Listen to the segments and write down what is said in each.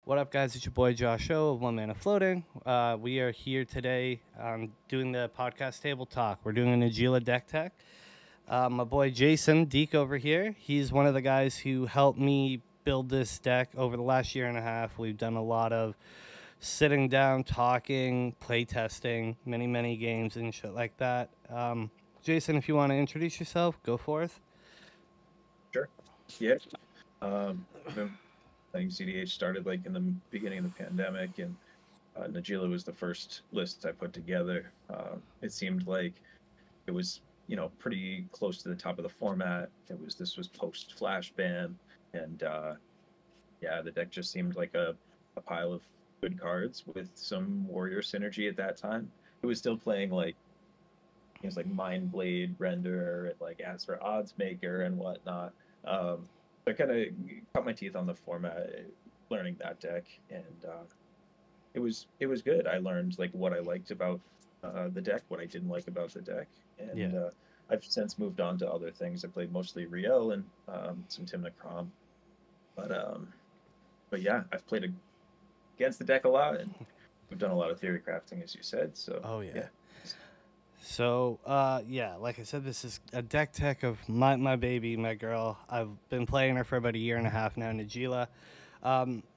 What up, guys? It's your boy Josh O of One Mana Floating. We are here today doing the podcast table talk. We're doing a Najeela deck tech. My boy Jason Deek over here, he's one of the guys who helped me build this deck over the last year and a half. We've done a lot of sitting down, talking, play testing, many games and shit like that. Jason, if you want to introduce yourself, go forth. Sure. Yeah. I've been playing cEDH started like in the beginning of the pandemic, and Najeela was the first list I put together. It seemed like it was, pretty close to the top of the format. This was post Flash ban, and yeah, the deck just seemed like a pile of good cards with some warrior synergy at that time. It was still playing like things like Mind Blade, Render, and like Azra Odds Maker and whatnot. So I kind of cut my teeth on the format, learning that deck, and it was good. I learned like what I liked about the deck, what I didn't like about the deck, Yeah. and I've since moved on to other things. I played mostly Riel and some Timna Crom, but um, but yeah, I've played against the deck a lot, and we've done a lot of theory crafting, as you said. So Oh yeah. yeah, So, yeah, like I said, this is a deck tech of my baby, my girl. I've been playing her for about a year and a half now, Najeela.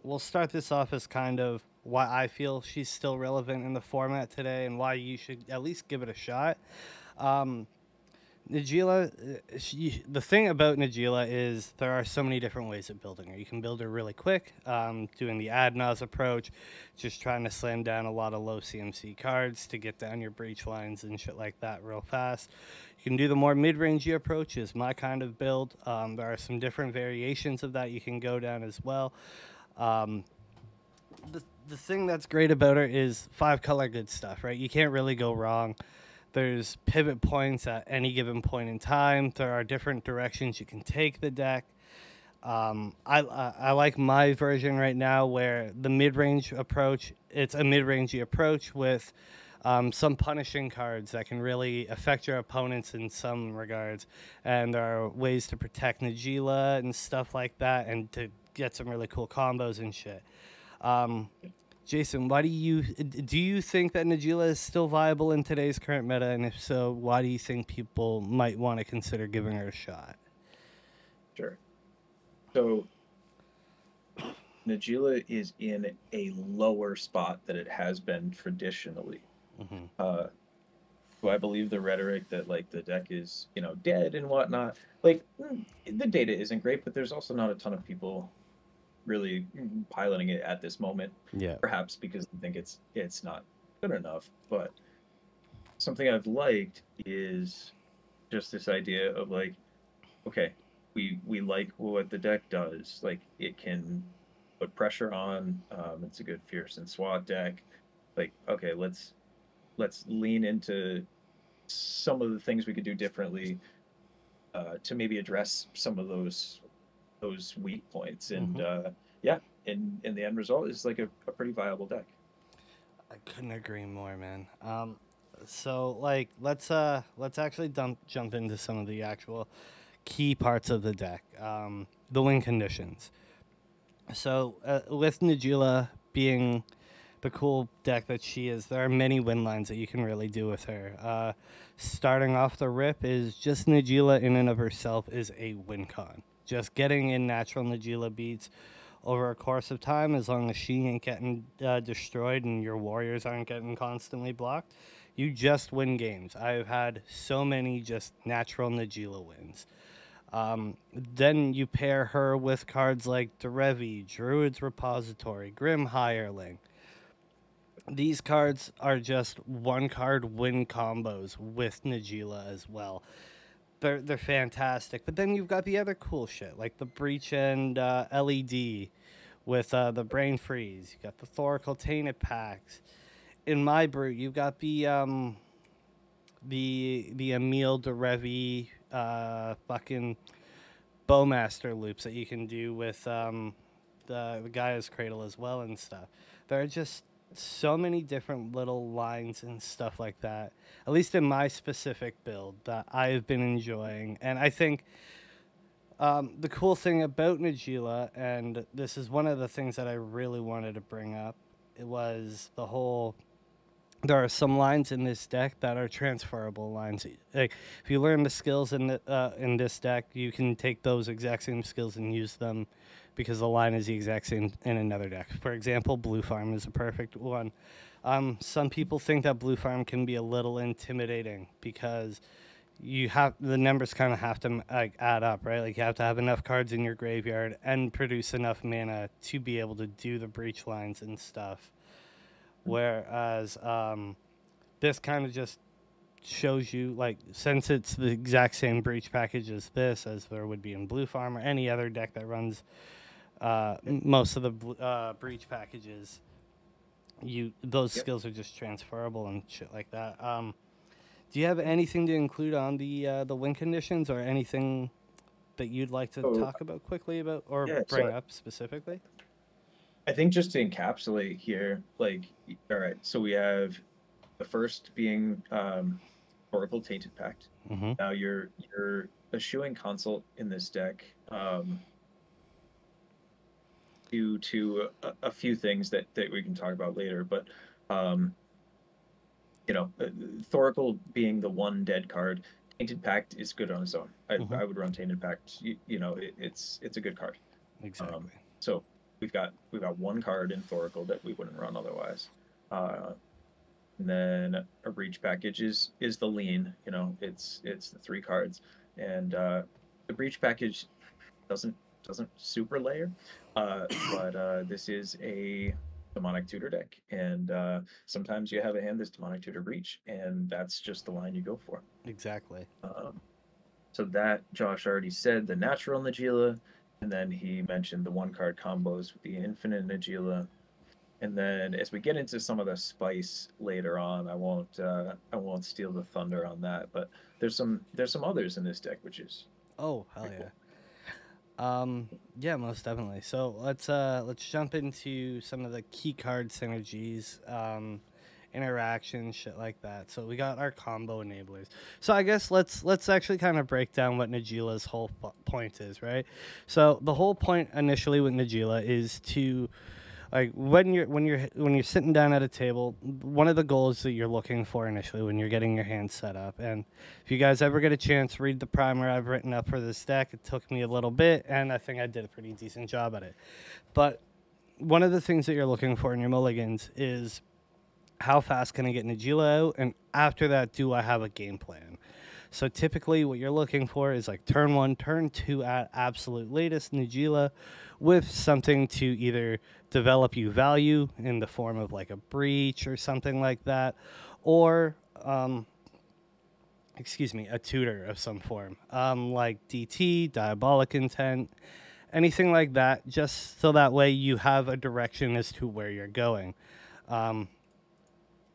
We'll start this off as kind of why I feel she's still relevant in the format today and why you should at least give it a shot. Um, Najeela, the thing about Najeela is there are so many different ways of building her. You can build her really quick, doing the ad-naz approach, just trying to slam down a lot of low CMC cards to get down your breach lines and shit like that real fast. You can do the more mid-rangey approach, is my kind of build. There are some different variations of that you can go down as well. Um, the thing that's great about her is five color good stuff, right? You can't really go wrong. There's pivot points at any given point in time. There are different directions you can take the deck. I like my version right now where the mid range approach. It's a mid rangey approach with some punishing cards that can really affect your opponents in some regards, and there are ways to protect Najeela and stuff like that, and to get some really cool combos and shit. Um, Jason, why do you think that Najeela is still viable in today's current meta, and if so, why do you think people might want to consider giving her a shot? sure. So Najeela is in a lower spot than it has been traditionally. Hmm. Uh, so I believe the rhetoric that like the deck is, dead and whatnot. Like the data isn't great, but there's also not a ton of people really piloting it at this moment. Yeah. Perhaps because I think it's not good enough. But something I've liked is just this idea of like, okay, we like what the deck does. Like it can put pressure on. It's a good fierce and SWAT deck. Like, okay, let's lean into some of the things we could do differently to maybe address some of those weak points. And Hmm. yeah, and the end result is like a pretty viable deck. I couldn't agree more, man. So like let's actually jump into some of the actual key parts of the deck. The win conditions. So with Najila being the cool deck that she is, there are many win lines that you can really do with her. Starting off the rip is just Najila in and of herself is a win con. Just getting in natural Najila beats over a course of time, as long as she ain't getting destroyed and your warriors aren't getting constantly blocked, you just win games. I've had so many just natural Najila wins. Then you pair her with cards like Derevi, Druid's Repository, Grim Hireling. These cards are just one card win combos with Najeela as well. They're fantastic. But then you've got the other cool shit like the Breach and LED with the Brain Freeze. You got the Thoracle Tainted packs. In my brute, you've got the Emil Derevi fucking Bowmaster loops that you can do with the Gaia's Cradle as well and stuff. There are just so many different little lines and stuff like that, at least in my specific build, that I've been enjoying. And I think The cool thing about Najeela, and this is one of the things that I really wanted to bring up, it was the whole. There are some lines in this deck that are transferable lines. Like if you learn the skills in this deck, you can take those exact same skills and use them, because the line is the exact same in another deck. For example, Blue Farm is a perfect one. Some people think that Blue Farm can be a little intimidating because you have the numbers kind of have to like add up, right? Like you have to have enough cards in your graveyard and produce enough mana to be able to do the breach lines and stuff. Whereas this kind of just shows you, like, since it's the exact same breach package as this, as there would be in Blue Farm or any other deck that runs most of the breach packages, those skills are just transferable and shit like that. Do you have anything to include on the win conditions, or anything that you'd like to So talk about quickly about, or yeah, bring so up specifically? I think just to encapsulate here, like, all right, so we have the first being Oracle Tainted Pact. Mm-hmm. Now you're eschewing Consult in this deck due to a few things that we can talk about later, but um, Thoracle being the one dead card, Tainted Pact is good on its own. Mm-hmm. I would run Tainted Pact. It's a good card. Exactly. So we've got one card in Thoracle that we wouldn't run otherwise. And then a breach package is the lean. It's the three cards, and the breach package doesn't super layer, but this is a demonic tutor deck, and sometimes you have a hand that's demonic tutor breach, and that's just the line you go for. Exactly. So that Josh already said the natural Najeela, and then he mentioned the one card combos with the infinite Najeela. And then as we get into some of the spice later on, I won't steal the thunder on that, but there's some others in this deck, which is Oh, hell pretty yeah. cool. Yeah, most definitely. So let's jump into some of the key card synergies, interactions, shit like that. So we got our combo enablers. So I guess let's actually kind of break down what Najeela's whole point is, right? So the whole point initially with Najeela is to, like, when you're sitting down at a table, one of the goals that you're looking for initially when you're getting your hand set up, and if you guys ever get a chance, read the primer I've written up for this deck. It took me a little bit, and I think I did a pretty decent job at it. But one of the things that you're looking for in your mulligans is, how fast can I get Najeela out, and after that, do I have a game plan? So typically what you're looking for is like turn 1, turn 2 at absolute latest Najeela, with something to either develop you value in the form of like a breach or something like that, or a tutor of some form, like DT, Diabolic Intent, anything like that, just so that way you have a direction as to where you're going.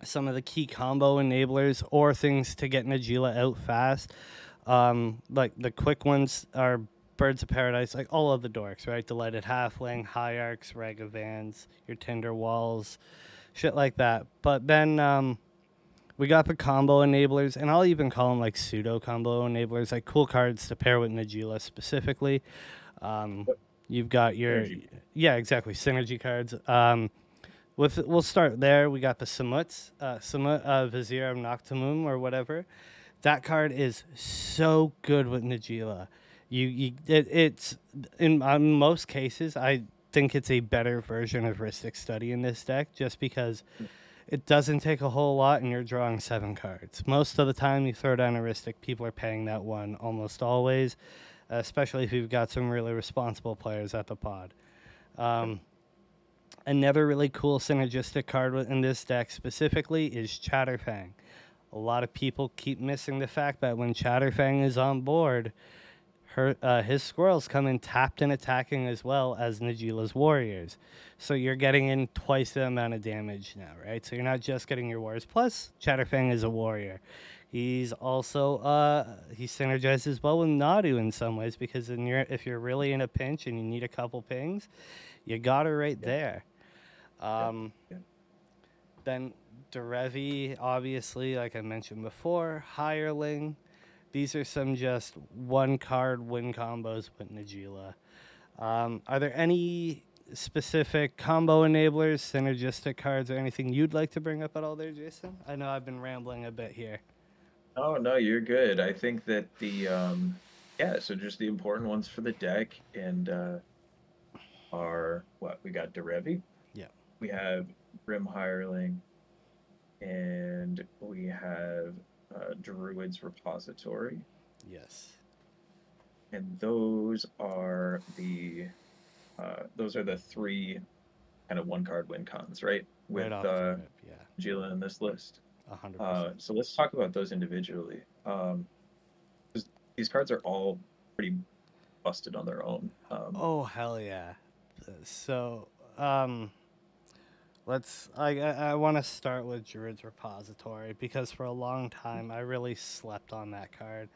Some of the key combo enablers or things to get Najeela out fast, like the quick ones are Birds of Paradise, like all of the dorks, right? Delighted Halfling, High Arcs, Ragavans, your Tinder Walls, shit like that. But then we got the combo enablers, and I'll even call them like pseudo combo enablers, like cool cards to pair with Najeela specifically. You've got your Synergy. Yeah, exactly, synergy cards. We'll start there. We got the Samut Vizier of Noctimum or whatever. That card is so good with Najeela. It's in most cases, I think it's a better version of Rhystic Study in this deck, just because it doesn't take a whole lot and you're drawing 7 cards. Most of the time you throw down a Rhystic, people are paying that one almost always, especially if you've got some really responsible players at the pod. Another really cool synergistic card in this deck specifically is Chatterfang. A lot of people keep missing the fact that when Chatterfang is on board, his squirrels come in tapped and attacking as well as Najeela's warriors. So you're getting in twice the amount of damage now, right? So you're not just getting your warriors. Plus, Chatterfang is a warrior. He's also he synergizes well with Nadu in some ways, because if you're really in a pinch and you need a couple pings, you got her right there. Then Derevi, obviously, like I mentioned before, Hireling. These are some just one card win combos with Najeela. Are there any specific combo enablers, synergistic cards, or anything you'd like to bring up at all there, Jason? I know I've been rambling a bit here. Oh no, you're good. I think that yeah, so just the important ones for the deck and are what we got: Derevi, Yeah. we have Grim Hireling, and we have Druid's Repository, Yes. and those are the three kind of one card win cons, right? Right With off the rip, yeah. Gila in this list. 100%. So let's talk about those individually. 'Cause these cards are all pretty busted on their own. Oh, hell yeah. So, I want to start with Druid's Repository because for a long time I really slept on that card.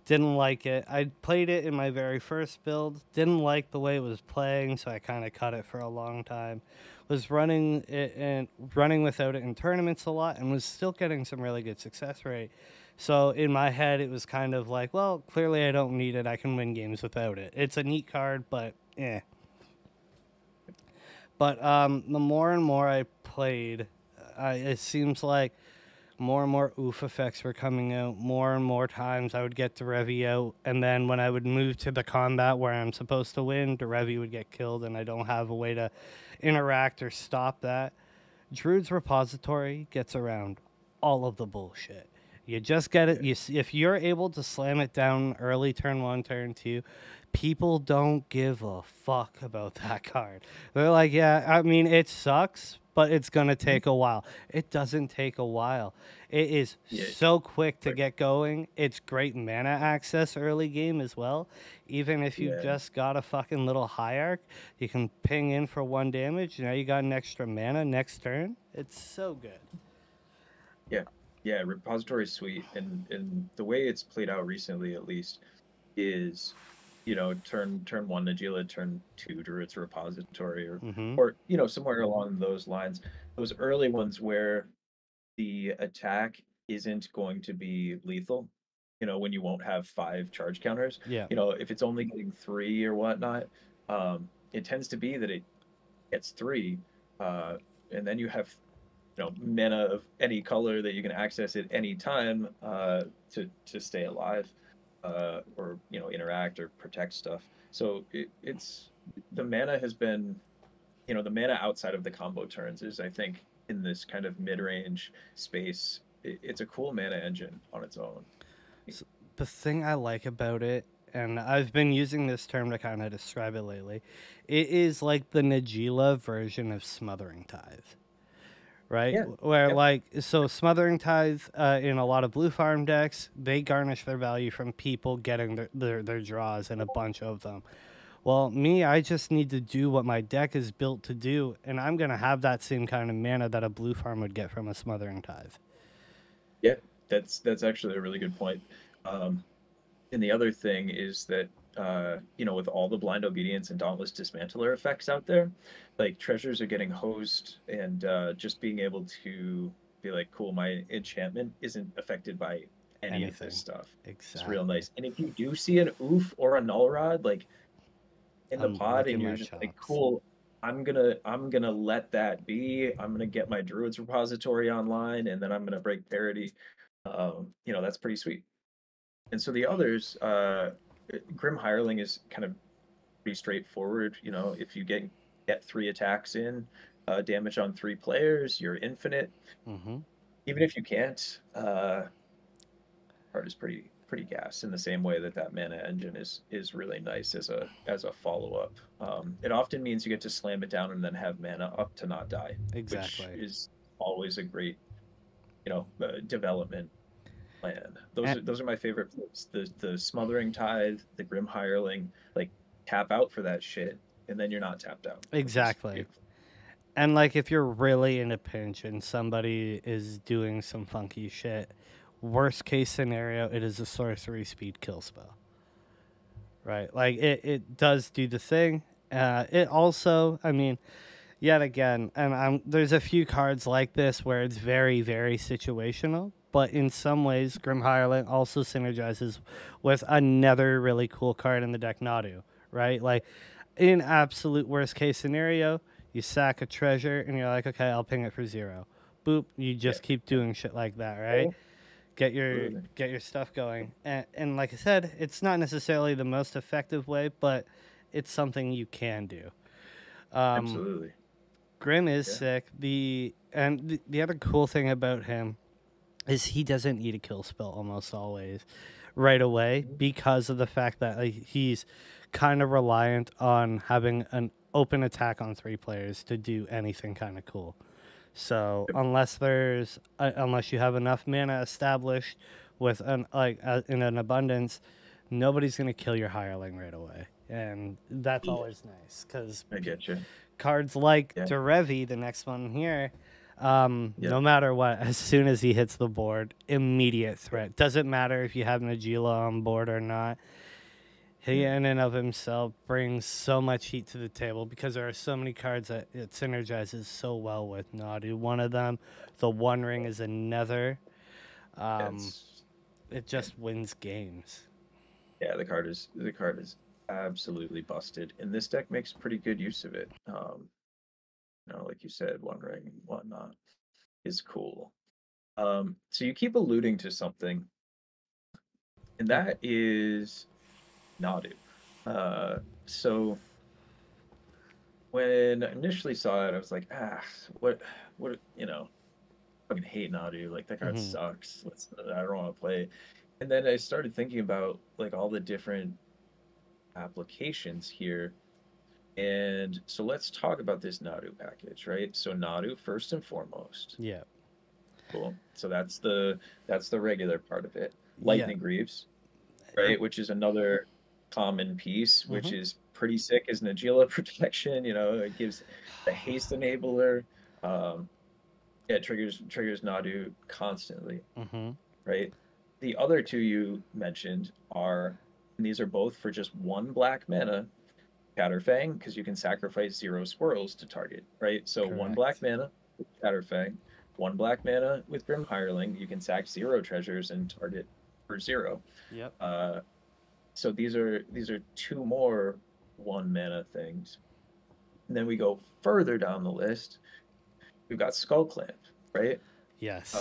Didn't like it. I played it in my very first build. Didn't like the way it was playing, so I kind of cut it for a long time. Was running it and running without it in tournaments a lot, and was still getting some really good success rate. So in my head, it was kind of like, well, clearly I don't need it. I can win games without it. It's a neat card, but eh. But the more and more I played, it seems like more and more oof effects were coming out. More and more times I would get Derevi out, and then when I would move to the combat where I'm supposed to win, Derevi would get killed, and I don't have a way to interact or stop that. Druid's Repository gets around all of the bullshit. You just get it. If you're able to slam it down early, turn one, turn two, people don't give a fuck about that card. They're like, yeah, I mean, it sucks, but it's going to take a while. It doesn't take a while. It is so quick to get going. It's great mana access early game as well. Even if you just got a fucking little hierarch, you can ping in for 1 damage. Now you got an extra mana next turn. It's so good. Yeah, Repository is sweet, and the way it's played out recently, at least, is turn one Najeela, turn two Druid's Repository, or somewhere along those lines. Those early ones where the attack isn't going to be lethal, when you won't have 5 charge counters. Yeah. If it's only getting 3 or whatnot, it tends to be that it gets 3, and then you have mana of any color that you can access at any time to stay alive, or interact or protect stuff. So it's the mana has been, the mana outside of the combo turns is, I think, in this kind of mid-range space, it's a cool mana engine on its own. So the thing I like about it, and I've been using this term to kind of describe it lately, it is like the Najeela version of Smothering Tithe. Right? Yeah. Where, so Smothering Tithe in a lot of blue farm decks, they garnish their value from people getting their draws and a bunch of them. Well, me, I just need to do what my deck is built to do, and I'm going to have that same kind of mana that a blue farm would get from a Smothering Tithe. Yeah, that's actually a really good point. And the other thing is that, with all the Blind Obedience and Dauntless Dismantler effects out there, like treasures are getting hosed, and just being able to be like, cool, my enchantment isn't affected by any of this stuff. Exactly. It's real nice. And if you do see an oof or a null rod, like in the pod, and you're just like, cool, I'm gonna let that be. I'm gonna get my Druid's Repository online, and then I'm gonna break parity. That's pretty sweet. And so the others, Grim Hireling is kind of pretty straightforward. If you get 3 attacks in, damage on 3 players, you're infinite. Even if you can't, card is pretty gas, in the same way that mana engine is really nice as a follow up. It often means you get to slam it down and then have mana up to not die, Exactly. which is always a great development plan. Those are my favorite plays. The Smothering Tithe, the Grim Hireling, like, tap out for that shit, and then you're not tapped out. Exactly. And if you're really in a pinch and somebody is doing some funky shit, worst case scenario, it is a sorcery speed kill spell. Right? It does do the thing. It also, I mean, yet again, and there's a few cards like this where it's very, very situational. but in some ways, Grim Hireling also synergizes with another really cool card in the deck, Nadu, right? Like, in absolute worst case scenario, you sack a treasure and you're like, okay, I'll ping it for 0. Boop, you Yeah. just keep doing shit like that, right? Get your stuff going. And like I said, it's not necessarily the most effective way, but it's something you can do. Absolutely. Grim is Yeah. sick. The other cool thing about him is he doesn't need a kill spell almost always right away because of the fact that like, he's kind of reliant on having an open attack on 3 players to do anything kind of cool. So Yep. unless you have enough mana established with in an abundance, nobody's gonna kill your hireling right away, and that's always nice because I get you. cards like Yeah. Derevi, the next one here, Yep. no matter what, as soon as he hits the board, immediate threat. Doesn't matter if you have Najeela on board or not. He in and of himself brings so much heat to the table because there are so many cards that it synergizes so well with Nadu. One of them, the One Ring, is another. It just wins games. Yeah, the card is absolutely busted, and this deck makes pretty good use of it. Like you said, One Ring and whatnot is cool. So you keep alluding to something, and that is Nadu. So when I initially saw it, I was like, what, fucking hate Nadu. Like that card sucks. I don't want to play. And then I started thinking about like all the different applications here. And so let's talk about this Nadu package, right? So Nadu first and foremost. Yeah. Cool. So that's the regular part of it. Lightning Greaves, right? Which is another common piece, which is pretty sick as Najeela protection. It gives the haste enabler. It triggers Nadu constantly, right? The other two you mentioned and these are both for just 1 black mana, Catterfang, because you can sacrifice 0 squirrels to target, right? So Correct. 1 black mana with Catterfang, 1 black mana with Grim Hireling. You can sack 0 treasures and target for 0. Yep. So these are 2 more 1 mana things. And then we go further down the list. We've got Skull Clamp, right? Yes.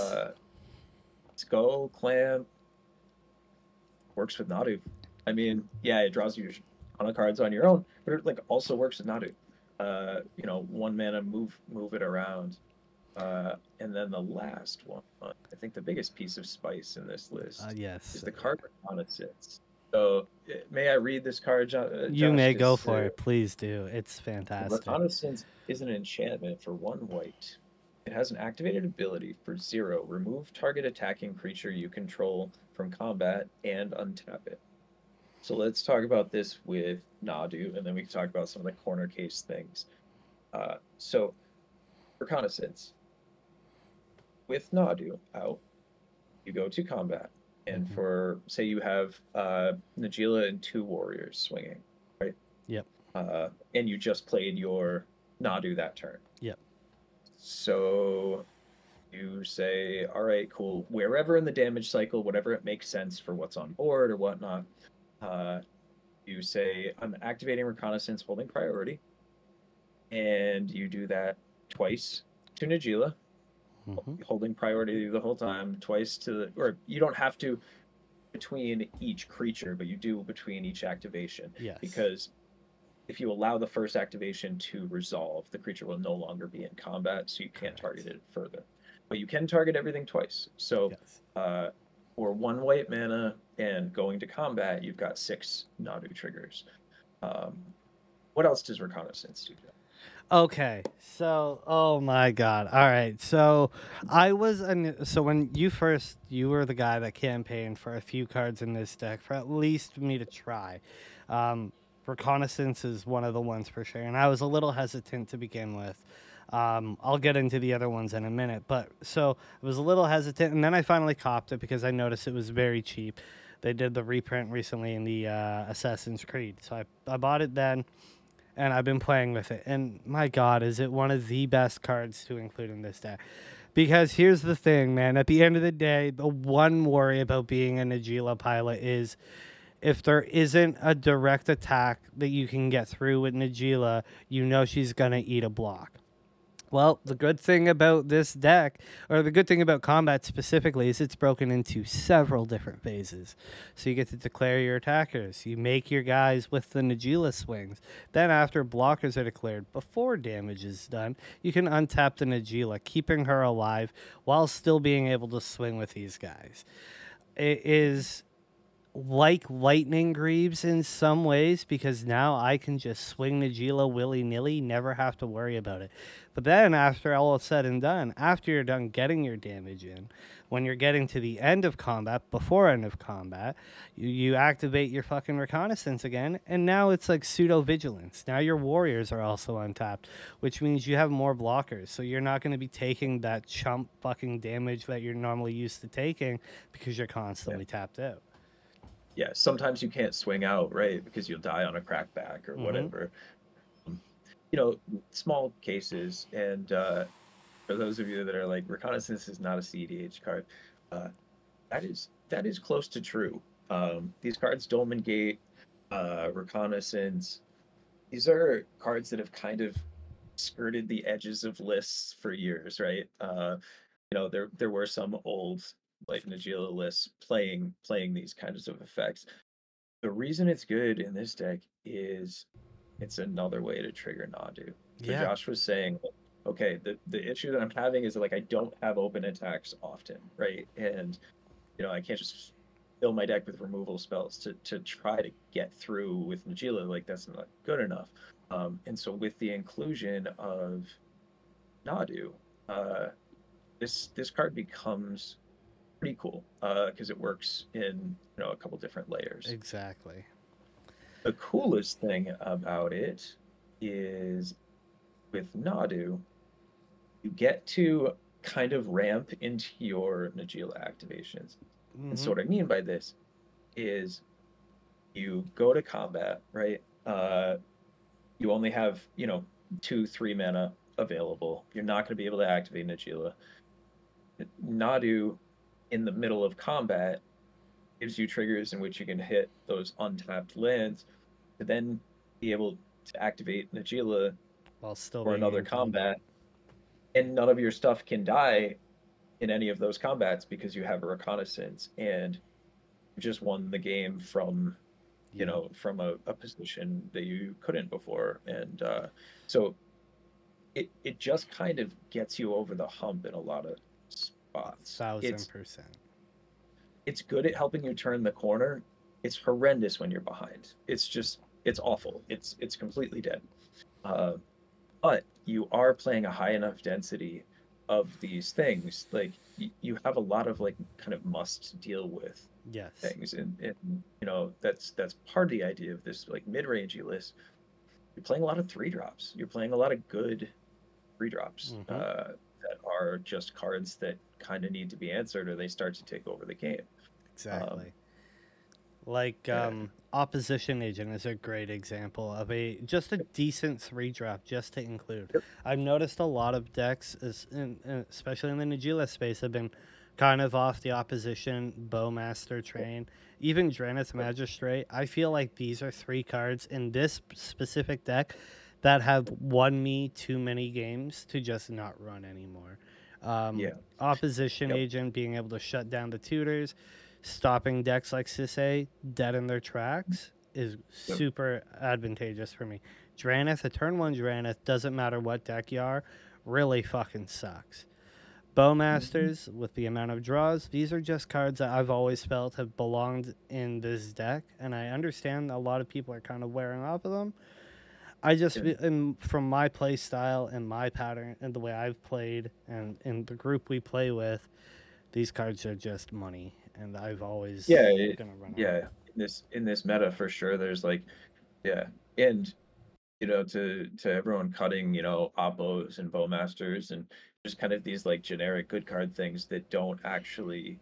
Skull Clamp works with Nadu. I mean, yeah, it draws you a ton of cards on your own, but it like also works with Nadu. 1 mana, move it around. And then the last one, I think the biggest piece of spice in this list is the card Reconnaissance. So may I read this card, Josh? You may go for it. Please do. It's fantastic. Reconnaissance is an enchantment for 1 white. It has an activated ability for 0. Remove target attacking creature you control from combat and untap it. So let's talk about this with Nadu, and then we can talk about some of the corner case things. So Reconnaissance. With Nadu out, you go to combat. And for, say you have Najeela and 2 warriors swinging, right? Yep. And you just played your Nadu that turn. Yep. So you say, all right, cool. Wherever in the damage cycle, whatever it makes sense for what's on board or whatnot, you say, I'm activating Reconnaissance holding priority. And you do that twice to Najeela. Holding priority the whole time, twice or you don't have to between each creature, but you do between each activation. Yes. Because if you allow the first activation to resolve, the creature will no longer be in combat, so you can't target it further. But you can target everything twice. So for 1 white mana and going to combat, you've got 6 Nadu triggers. What else does Reconnaissance do? Okay, so oh my god! All right, so when you were the guy that campaigned for a few cards in this deck for at least me to try. Reconnaissance is one of the ones for sure, and I was a little hesitant to begin with. I'll get into the other ones in a minute, but so I was a little hesitant, and then I finally copped it because I noticed it was very cheap. They did the reprint recently in the Assassin's Creed, so I bought it then. And I've been playing with it. And my God, is it one of the best cards to include in this deck? Because here's the thing, man. At the end of the day, the one worry about being a Najeela pilot is if there isn't a direct attack that you can get through with Najeela, you know she's going to eat a block. Well, the good thing about this deck, or the good thing about combat specifically, is it's broken into several different phases. So you get to declare your attackers. You make your guys with the Najeela swings. Then after blockers are declared, before damage is done, you can untap the Najeela, keeping her alive while still being able to swing with these guys. It is like lightning greaves in some ways because now I can just swing Najeela willy-nilly, never have to worry about it. But then after all is said and done, after you're done getting your damage in, when you're getting to the end of combat, before end of combat, you activate your fucking reconnaissance again, and now it's like pseudo-vigilance. Now your warriors are also untapped, which means you have more blockers, so you're not going to be taking that chump fucking damage that you're normally used to taking because you're constantly tapped out. Yeah, sometimes you can't swing out, right? Because you'll die on a crackback or whatever. You know, small cases. And for those of you that are like, reconnaissance is not a cEDH card, that is close to true. These cards, Dolmen Gate, reconnaissance, these are cards that have kind of skirted the edges of lists for years, right? You know, there were some old like Najeela lists playing these kinds of effects. The reason it's good in this deck is it's another way to trigger Nadu. So Yeah. Josh was saying, okay, the issue that I'm having is that, like, I don't have open attacks often, right? And you know, I can't just fill my deck with removal spells to try to get through with Najeela. Like, that's not good enough. And so with the inclusion of Nadu, this card becomes pretty cool because it works in, you know, a couple different layers. Exactly. The coolest thing about it is with Nadu, you get to kind of ramp into your Najeela activations. And so what I mean by this is you go to combat, right? You only have, you know, 2-3 mana available. You're not going to be able to activate Najeela. Nadu in the middle of combat gives you triggers in which you can hit those untapped lands to then be able to activate Najeela While still for being another in combat. and none of your stuff can die in any of those combats because you have a reconnaissance and you just won the game from, you know, from a position that you couldn't before. And so it just kind of gets you over the hump in a lot of spots. 1000%. It's good at helping you turn the corner. It's horrendous when you're behind. It's awful. It's completely dead. But you are playing a high enough density of these things. Like you have a lot of like kind of must deal with things, and you know that's part of the idea of this like mid-rangey list. You're playing a lot of 3-drops. You're playing a lot of good 3-drops that are just cards that kind of need to be answered, or they start to take over the game. Exactly. Opposition Agent is a great example of just a decent 3-drop just to include. I've noticed a lot of decks, especially in the Najeela space, have been kind of off the opposition Bowmaster train. Even Draneth Magistrate, I feel like these are 3 cards in this specific deck that have won me too many games to just not run anymore. Opposition Agent being able to shut down the tutors, stopping decks like cEDH dead in their tracks is super advantageous for me. Draneth, a turn 1 Draneth, doesn't matter what deck you are, really fucking sucks. Bowmasters, with the amount of draws, these are just cards that I've always felt have belonged in this deck, and I understand a lot of people are kind of wearing off of them. I just, from my play style and my pattern and the way I've played and in the group we play with, these cards are just money, and I've always gonna run out. In this meta for sure. There's like, and you know, to everyone cutting, you know, oppos and bowmasters and just kind of these like generic good card things that don't actually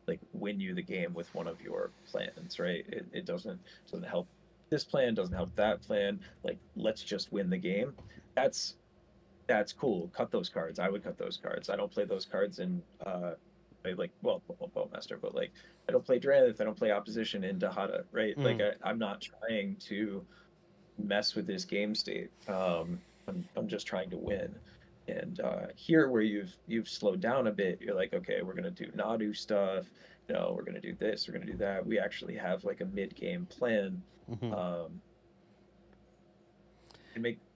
like win you the game with one of your plans, right? It doesn't help this plan, doesn't help that plan. Like, let's just win the game. That's that's cool. Cut those cards. I would cut those cards. I don't play those cards in I like well Bowmaster, but like I don't play Drannith, I don't play opposition in Dahada, right? Like Mm, I'm not trying to mess with this game state. I'm just trying to win. And here where you've slowed down a bit, you're like, okay, we're gonna do Nadu stuff. No, we're gonna do this, we're gonna do that. We actually have like a mid-game plan. mm-hmm. Um,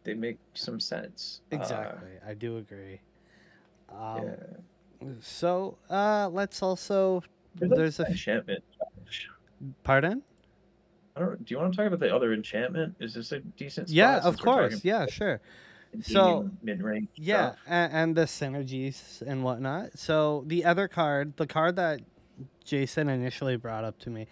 they make some sense. Exactly. I do agree. Um, Yeah. so let's also There's like there's a enchantment. pardon. I don't. Do you want to talk about the other enchantment? Is this a decent Yeah, spot of since we're talking course. Yeah, sure. So game mid-range yeah, stuff? and the synergies and whatnot. So the other card, the card that Jason initially brought up to me,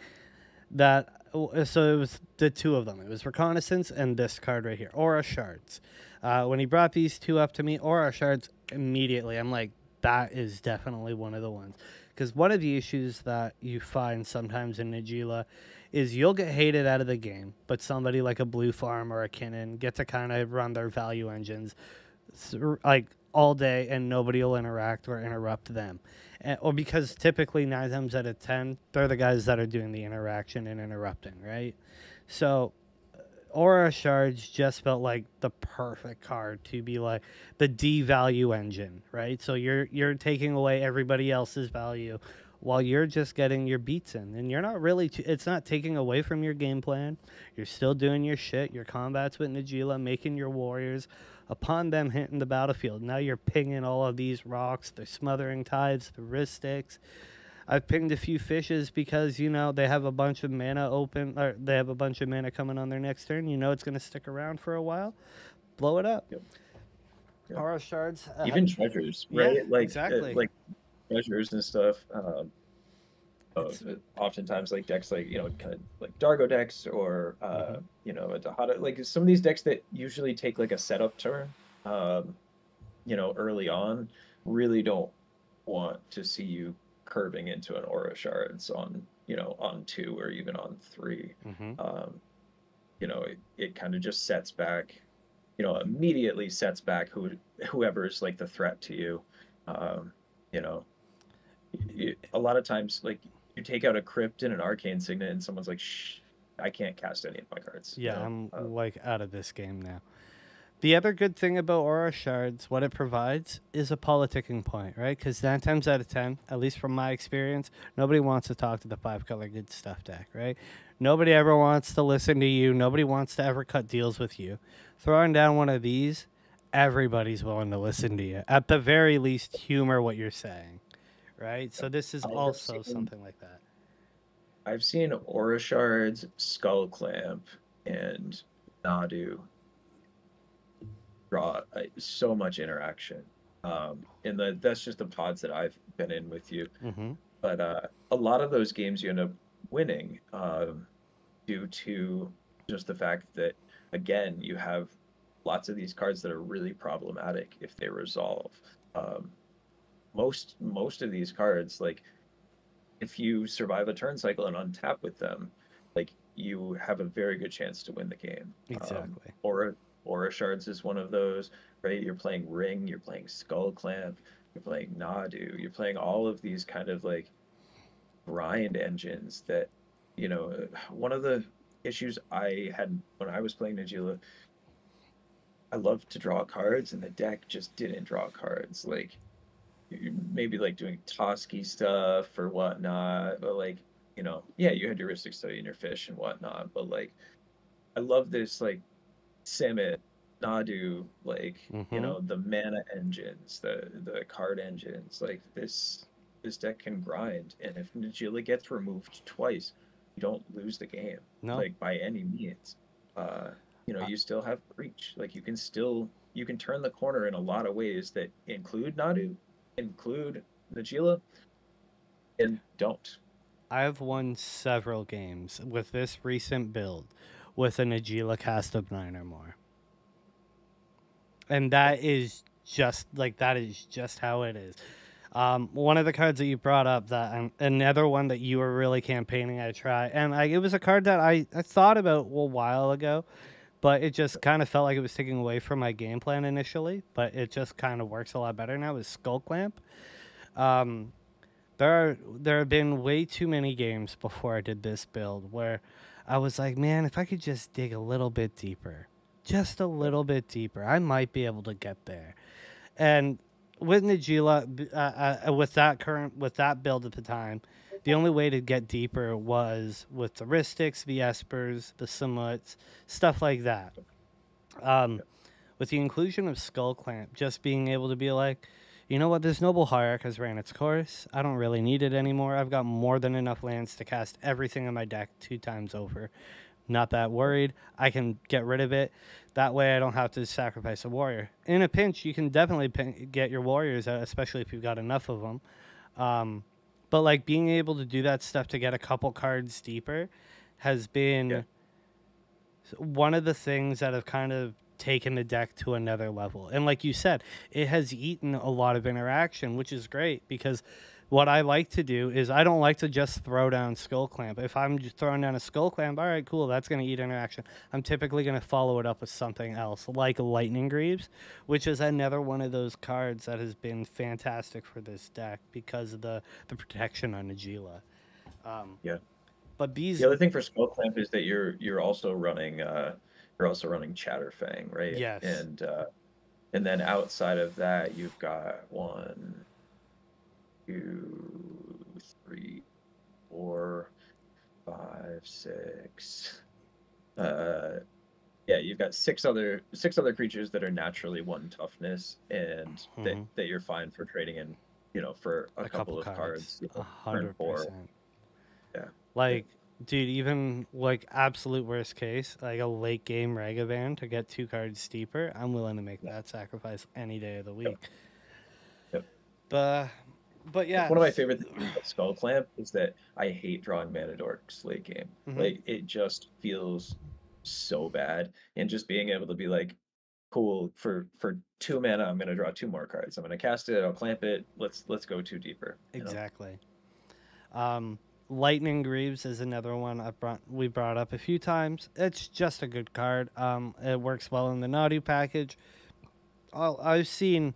so it was the two of them. It was reconnaissance and this card right here, aura shards. When he brought these two up to me, aura shards, immediately I'm like, that is definitely one of the ones. Because one of the issues that you find sometimes in Najeela is you'll get hated out of the game, but somebody like a Blue Farm or a Kinnan get to kind of run their value engines like all day and nobody will interact or interrupt them. Or because typically 9 times out of 10, they're the guys that are doing the interaction and interrupting, right? So Aura Shards just felt like the perfect card to be like the D-value engine, right? So you're taking away everybody else's value while you're just getting your beats in, and you're not really. It's not taking away from your game plan. You're still doing your shit. Your combats with Najeela, making your warriors. Upon them hitting the battlefield, now you're pinging all of these rocks. They're smothering tides, the wrist sticks. I've pinged a few fishes because, they have a bunch of mana open, or they have a bunch of mana coming on their next turn. You know it's going to stick around for a while. Blow it up. Yep. Yep. Aura shards. Even treasures, right? Yeah, Like exactly. like treasures and stuff. Oftentimes like decks like kind of like Dargo decks or a Dahada, like some of these decks that usually take like a setup turn, early on, really don't want to see you curving into an aura shards on 2 or even on 3. Mm-hmm. It kind of just sets back, immediately sets back whoever's like the threat to you. um, you know a lot of times like you take out a crypt and an arcane signet and someone's like, shh, I can't cast any of my cards. Yeah, I'm like out of this game now. The other good thing about Aura Shards, what it provides, is a politicking point, right? Because 9 times out of 10, at least from my experience, nobody wants to talk to the 5-color good stuff deck, right? Nobody ever wants to listen to you. Nobody wants to ever cut deals with you. Throwing down one of these, everybody's willing to listen to you. At the very least, humor what you're saying, right? So this is also something like that. I've seen Aura Shards, Skull Clamp, and Nadu draw so much interaction. That's just the pods that I've been in with you. Mm-hmm. But a lot of those games you end up winning due to just the fact that, again, you have lots of these cards that are really problematic if they resolve. Most of these cards, like if you survive a turn cycle and untap with them, like you have a very good chance to win the game. Exactly. Aura Shards is one of those, right? You're playing Ring, you're playing Skull Clamp, you're playing Nadu, you're playing all of these kind of like grind engines that, one of the issues I had when I was playing Najeela, I loved to draw cards and the deck just didn't draw cards. Like maybe like doing Toski stuff or whatnot, but like, yeah, you had your Heuristic Study and your fish and whatnot, but like I love this like Simit, Nadu, like the mana engines, the card engines, like this deck can grind, and if Najeela gets removed twice, you don't lose the game, like by any means. You still have Breach, like you can turn the corner in a lot of ways that include Nadu, include Najeela, and don't. I've won several games with this recent build with a Najeela cast of 9 or more. And that is just how it is. One of the cards that you brought up, another one that you were really campaigning, I try, and it was a card that I thought about a while ago, but it just kind of felt like it was taking away from my game plan initially. But it just kind of works a lot better now with Skull Clamp. Um, there have been way too many games before I did this build where I was like, man, if I could just dig a little bit deeper, just a Yep. little bit deeper, I might be able to get there. And with Najeela, with that build at the time, the only way to get deeper was with the Ristics, the Espers, the Samuts, stuff like that. Um, Yep. with the inclusion of Skull Clamp, just being able to be like, you know what, this Noble Hierarch has ran its course. I don't really need it anymore. I've got more than enough lands to cast everything in my deck 2 times over. Not that Yep. worried. I can get rid of it. That way I don't have to sacrifice a warrior. In a pinch, you can definitely get your warriors out, especially if you've got enough of them. Um, but like being able to do that stuff to get a couple cards deeper has Yeah. been one of the things that have kind of taken the deck to another level. And like you said, it has eaten a lot of interaction, which is great because what I like to do is I don't like to just throw down Skull Clamp. If I'm just throwing down a Skull Clamp, all right, cool, that's going to eat interaction. I'm typically going to follow it up with something else, like Lightning Greaves, which is another one of those cards that has been fantastic for this deck because of the protection on Najeela. Um, Yeah. but The these, other thing for Skull Clamp is that you're also running Chatterfang, right? yes. And then outside of that, you've got 1, 2, 3, 4, 5, 6. Yeah, you've got six other creatures that are naturally 1 toughness, and Mm-hmm. that you're fine for trading in, for a A couple couple of cards, cards, turn 4. 100%. Yeah. Like, dude, even like absolute worst case, like a late game Ragavan to get 2 cards steeper, I'm willing to make Yeah. that sacrifice any day of the Yep. week. Yep. But, but yeah. One of my favorite things about Skull Clamp is that I hate drawing mana dorks late game. Mm-hmm. Like it just feels so bad, and just being able to be like, cool, for 2 mana, I'm gonna draw 2 more cards. I'm gonna cast it. I'll clamp it. Let's go 2 deeper. Exactly. Um, Lightning Greaves is another one we brought up a few times. It's just a good card. It works well in the Nadu package. I've seen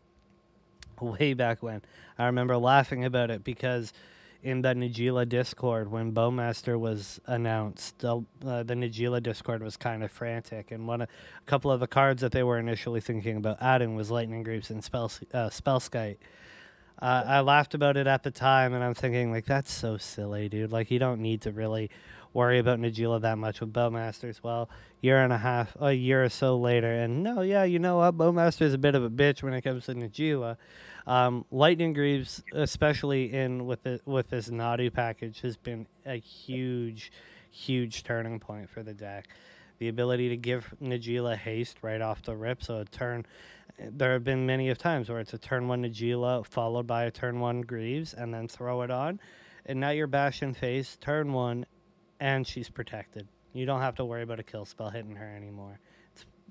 way back when. I remember laughing about it because in the Najeela Discord, when Bowmaster was announced, the Najeela Discord was kind of frantic, and a couple of the cards that they were initially thinking about adding was Lightning Greaves and Spellskite. I laughed about it at the time, and I'm thinking, like, that's so silly, dude. Like, you don't need to really worry about Najeela that much with Bowmasters. Well, a year or so later, and no, yeah, you know what? Bowmaster's a bit of a bitch when it comes to Najeela. Lightning Greaves, especially with this Nadu package, has been a huge, huge turning point for the deck. The ability to give Najeela haste right off the rip, so a turn there have been many of times where it's a turn 1 Najeela followed by a turn 1 Greaves and then throw it on. And now you're bashing face, turn 1, and she's protected. You don't have to worry about a kill spell hitting her anymore.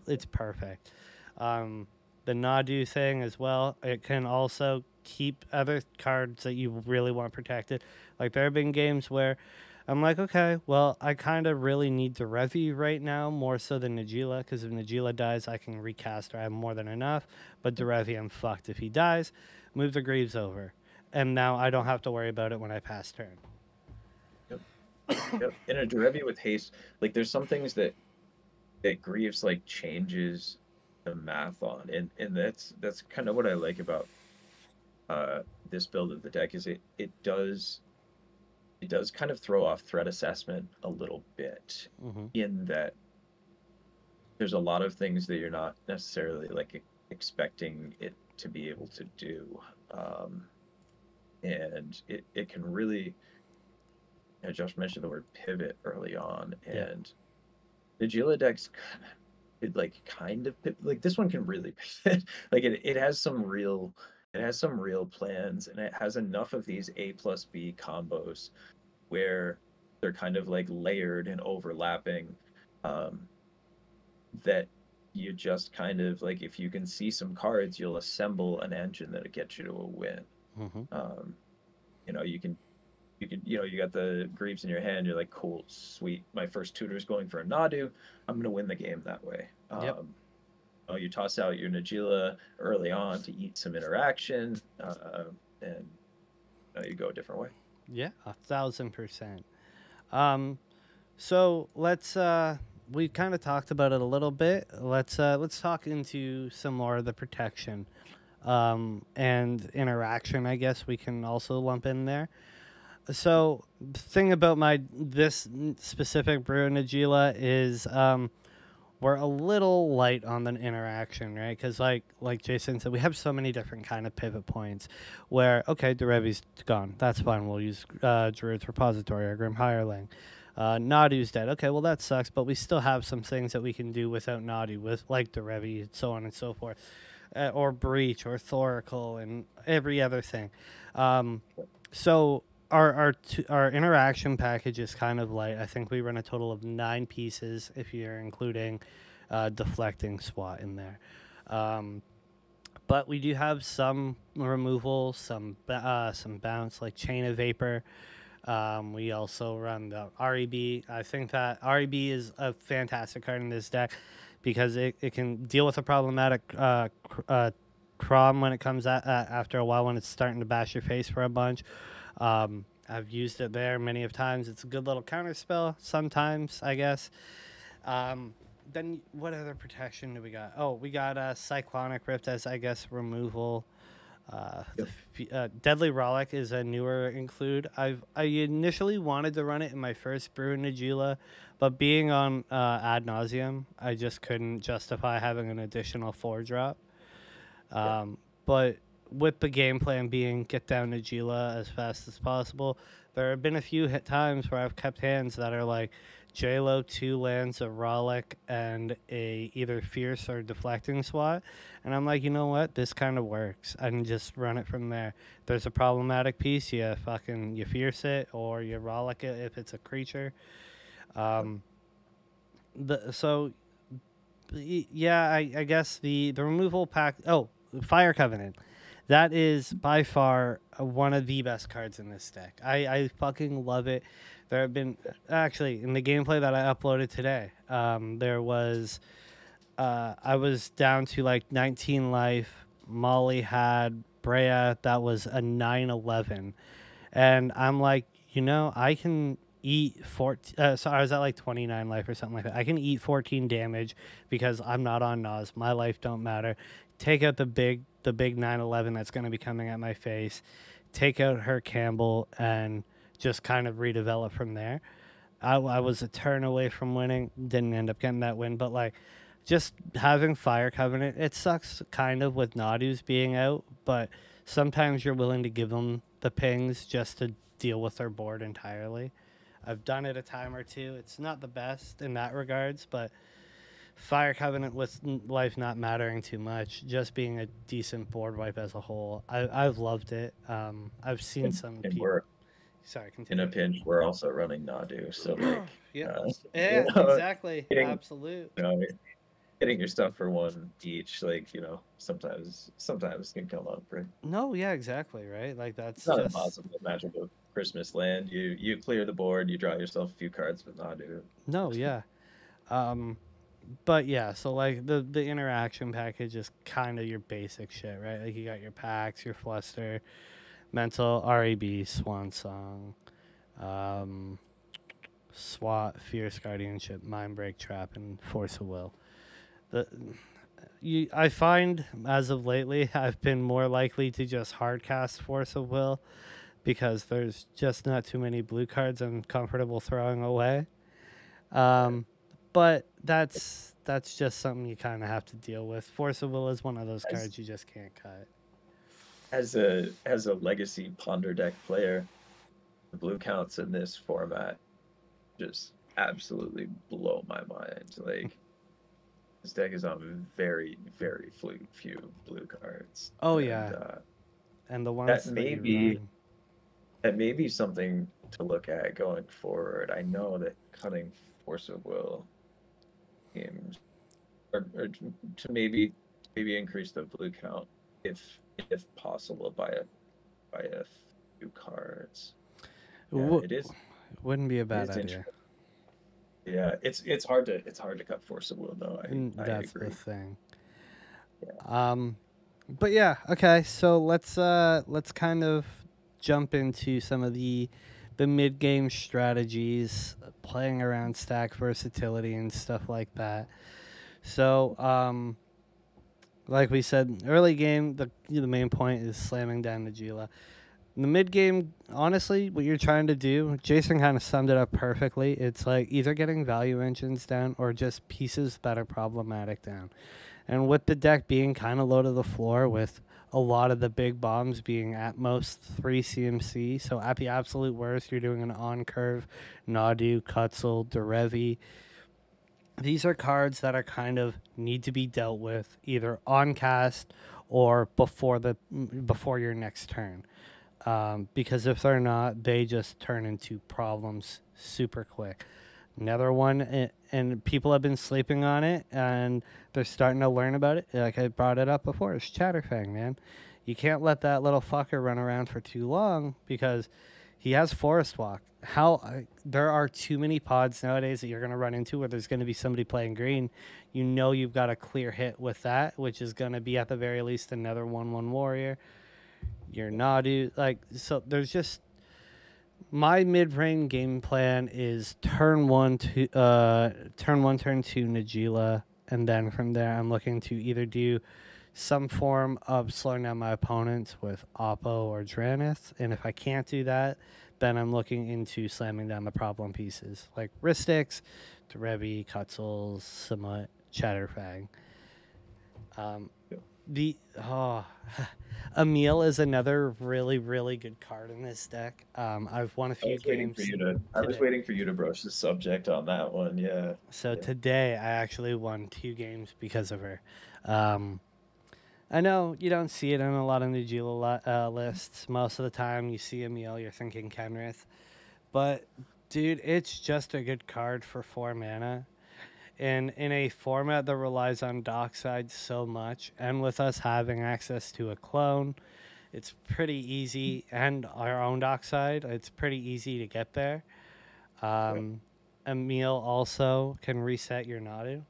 It's perfect. The Nadu thing as well, it can also keep other cards that you really want protected. Like there have been games where I'm like, okay, well, I kind of really need the Revi right now, more so than Najeela, because if Najeela dies, I can recast her. I have more than enough. But Derevi, I'm fucked. If he dies, move the Greaves over. And now I don't have to worry about it when I pass turn. Yep. Yep. In a Derevi with haste, like there's some things that Greaves like changes the math on, and that's kind of what I like about this build of the deck is it does kind of throw off threat assessment a little bit, Mm-hmm. in that there's a lot of things that you're not necessarily like expecting it to be able to do, um, and it can really. Josh mentioned the word pivot early on, Yeah. and the Gila decks it like kind of like this one can really pivot. Like it has some real plans, and it has enough of these A plus B combos where they're kind of like layered and overlapping, um, that you just kind of like, if you can see some cards, you'll assemble an engine that'll get you to a win. Mm-hmm. Um, you can you can, you got the Greaves in your hand. You're like, cool, sweet. My first tutor's going for a Nadu. I'm gonna win the game that way. Yep. You toss out your Najeela early on to eat some interaction, and you go a different way. Yeah, 1,000%. So let's we kind of talked about it a little bit. Let's talk into some more of the protection and interaction. I guess we can also lump in there. So the thing about this specific brew Najeela is we're a little light on the interaction, right? Because like Jason said, we have so many different kind of pivot points where, okay, Derevi's gone. That's fine. We'll use Druid's Repository or Grim Hireling. Nadu's dead. Okay, well, that sucks, but we still have some things that we can do without Nadu, with like Derevi and so on and so forth. Or Breach or Thoracle and every other thing. So our interaction package is kind of light. I think we run a total of 9 pieces if you're including deflecting SWAT in there. But we do have some removal, some bounce like Chain of Vapor. We also run the REB. I think that REB is a fantastic card in this deck because it can deal with a problematic Crom when it comes after a while when it's starting to bash your face for a bunch. I've used it there many of times. It's a good little counter spell sometimes, I guess. Then what other protection do we got? Oh, we got Cyclonic Rift as, I guess, removal. Deadly Rollick is a newer include. I initially wanted to run it in my first brew Najeela, but being on Ad Nauseam, I just couldn't justify having an additional 4-drop. But with the game plan being get down Najeela as fast as possible, there have been a few times where I've kept hands that are like JLo 2 lands, a Rollick, and a either Fierce or Deflecting SWAT. And I'm like, you know what? This kind of works. I can just run it from there. If there's a problematic piece, you Fierce it or you Rollick it if it's a creature. I guess the removal pack. Oh, Fire Covenant. That is by far one of the best cards in this deck. I fucking love it. There have been, actually, in the gameplay that I uploaded today, there was, I was down to like 19 life. Molly had Brea, that was a 9/11. And I'm like, I can eat 14, so I was at like 29 life or something like that. I can eat 14 damage because I'm not on Nas. My life don't matter. Take out the big 9/11 that's going to be coming at my face. Take out her Campbell and just kind of redevelop from there. I was a turn away from winning. Didn't end up getting that win, but like just having Fire Covenant, it sucks kind of with Nadus being out, but sometimes you're willing to give them the pings just to deal with their board entirely. I've done it a time or two. It's not the best in that regards, but Fire Covenant with life not mattering too much, just being a decent board wipe as a whole. I've loved it. I've seen some people. Sorry, continue. In a pinch, we're also running Nadu, so like, exactly, absolute. Getting your stuff for one each, like sometimes can come up, right? No, yeah, exactly, right. Like that's it's not impossible. Magical Christmas land. You clear the board, you draw yourself a few cards with Nadu. No, yeah. But yeah, so like the interaction package is kind of your basic shit, right? Like you got your packs, your Fluster, Mental, RAB, Swan Song, SWAT, Fierce Guardianship, Mind Break, Trap, and Force of Will. I find as of lately I've been more likely to just hardcast Force of Will because there's just not too many blue cards I'm comfortable throwing away. But that's just something you kind of have to deal with. Force of Will is one of those cards you just can't cut. As a legacy Ponder deck player, the blue counts in this format just absolutely blow my mind. Like this deck is on very, very few blue cards. Oh yeah, and the ones that may be something to look at going forward. I know that cutting Force of Will games, or to maybe increase the blue count if possible by a few cards. Yeah, W- it is. wouldn't be a It bad is idea. interesting. Yeah, it's hard to cut force of will though. And I that's the agree. thing. Yeah. But yeah, okay. So let's kind of jump into some of the mid game strategies, playing around stack versatility and stuff like that. So like we said, early game, the main point is slamming down Najeela. In the mid game, honestly, what you're trying to do, Jason kind of summed it up perfectly. It's like either getting value engines down or just pieces that are problematic down. And with the deck being kind of low to the floor, with a lot of the big bombs being at most 3 CMC, so at the absolute worst, you're doing an on curve, Nadu, Kutzel, Derevi. These are cards that are kind of need to be dealt with either on cast or before your next turn. Because if they're not, they just turn into problems super quick. Another one, and people have been sleeping on it, and they're starting to learn about it. Like I brought it up before, it's Chatterfang, man. You can't let that little fucker run around for too long because he has Forest Walk. There are too many pods nowadays that you're going to run into where there's going to be somebody playing green. You know you've got a clear hit with that, which is going to be at the very least another 1/1 warrior. You're Nadu, like so. There's just my mid-range game plan is turn 2 Najeela, and then from there I'm looking to either do some form of slowing down my opponents with Oppo or Dranith, and if I can't do that, then I'm looking into slamming down the problem pieces like Ristix, Derevi, Kutzels, Samut, Chatterfang. Um, the Emil is another really good card in this deck. I've won a I few was waiting for games you to. I was today. waiting for you to broach the subject on that one. Yeah. So Yeah. today I actually won 2 games because of her. Um, I know you don't see it in a lot of Nujila lists. Most of the time you see Emil, you're thinking Kenrith. But dude, it's just a good card for 4 mana. And in a format that relies on Dockside so much, and with us having access to a clone, it's pretty easy, and our own Dockside, it's pretty easy to get there. Yeah. Emil also can reset your Nadu,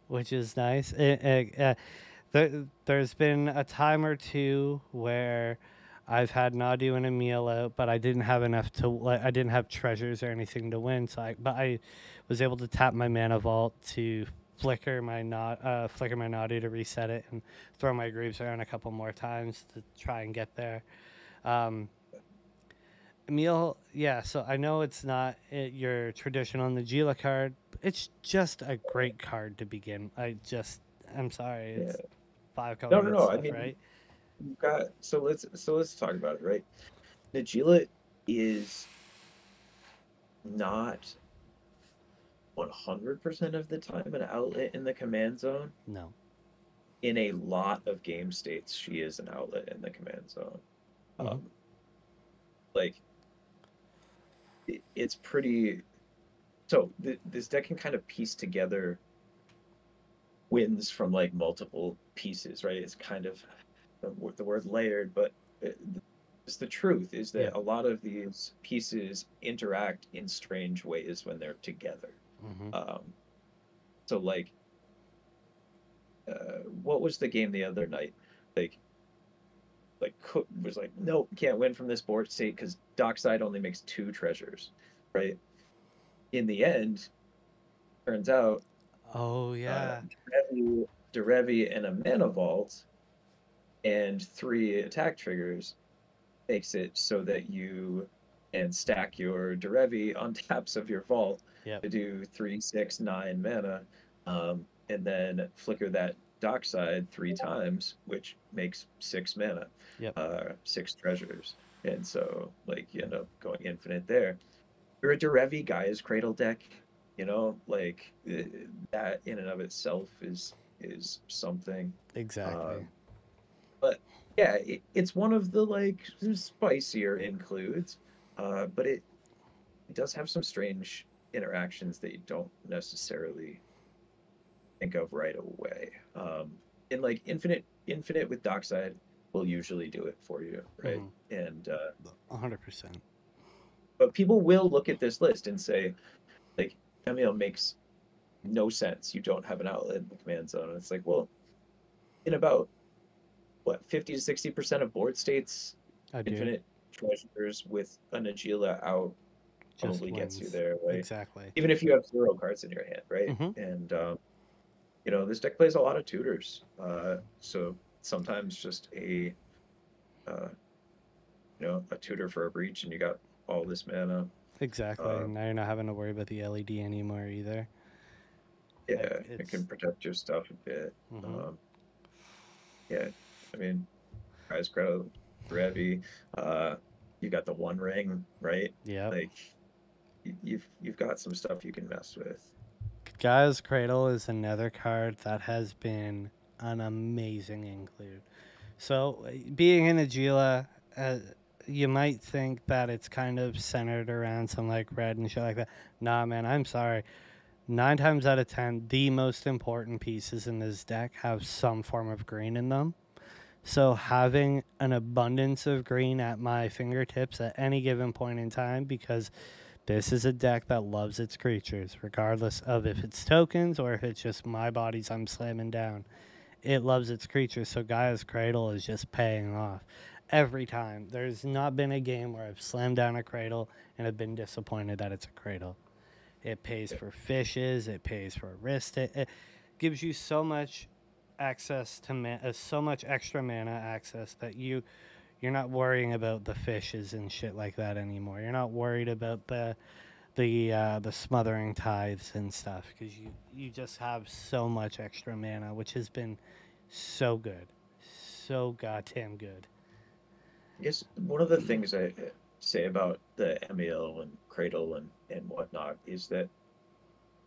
which is nice. There's been a time or two where I've had Nadu and Emil out, but I didn't have enough to. I didn't have treasures or anything to win. But I was able to tap my mana vault to flicker my Nadu to reset it and throw my Greaves around a couple more times to try and get there. Um, Emil, yeah. So I know it's not your traditional Najeela card. It's just a great card to begin. I'm sorry. Yeah. It's 5 color No, no, good no. I stuff, mean, right? you've got so let's talk about it, right? Najila is not 100% of the time an outlet in the command zone. No. In a lot of game states, she is an outlet in the command zone. Mm-hmm. Like it's pretty. So this deck can kind of piece together wins from like multiple pieces, right? It's kind of the word layered, but it's the truth is Yeah. that a lot of these pieces interact in strange ways when they're together. Mm-hmm. So like, what was the game the other night? Like, Cook was like, nope, can't win from this board state because Dockside only makes 2 treasures, right? In the end, turns out, Oh uh, yeah. Derevi and a mana vault and 3 attack triggers makes it so that you can stack your Derevi on taps of your vault Yep. to do 3, 6, 9 mana, and then flicker that Dockside 3 times, which makes 6 mana, Yep. 6 treasures. And so, like, you end up going infinite there. You're a Derevi Gaia's Cradle deck, like that in and of itself is something. Exactly. But yeah, it's one of the like spicier includes, but it does have some strange interactions that you don't necessarily think of right away. And like infinite with Dockside will usually do it for you, right? Mm-hmm. And 100%. But people will look at this list and say, like, Emil makes no sense. You don't have an outlet in the command zone. And it's like, well, in about what 50 to 60% of board states, I do. infinite treasures with a Najeela out Just probably gets you wins. there, right? Exactly. Even if you have 0 cards in your hand, right? Hmm. And this deck plays a lot of tutors. So sometimes just uh, a tutor for a breach, and you got all this mana. Exactly. Uh, And now you're not having to worry about the LED anymore either. Like yeah, it it's. can protect your stuff a bit. Hmm. Um, yeah, I mean, Prize Credit, Revi, uh, you got the One Ring, right? Yep. Like you've got some stuff you can mess with. Gaia's Cradle is another card that has been an amazing include. So, being in Najeela, you might think that it's kind of centered around some like red and shit like that. Nah, man, I'm sorry. 9 times out of 10, the most important pieces in this deck have some form of green in them. So, having an abundance of green at my fingertips at any given point in time, because this is a deck that loves its creatures, regardless of if it's tokens or if it's just my bodies I'm slamming down. It loves its creatures, so Gaia's Cradle is just paying off every time. There's not been a game where I've slammed down a Cradle and have been disappointed that it's a Cradle. It pays for fishes, it pays for wrist, it gives you so much access to so much extra mana access that you're not worrying about the fishes and shit like that anymore. You're not worried about the smothering tithes and stuff because you just have so much extra mana, which has been so good, so goddamn good. I guess one of the things I say about the Emil and Cradle and whatnot is that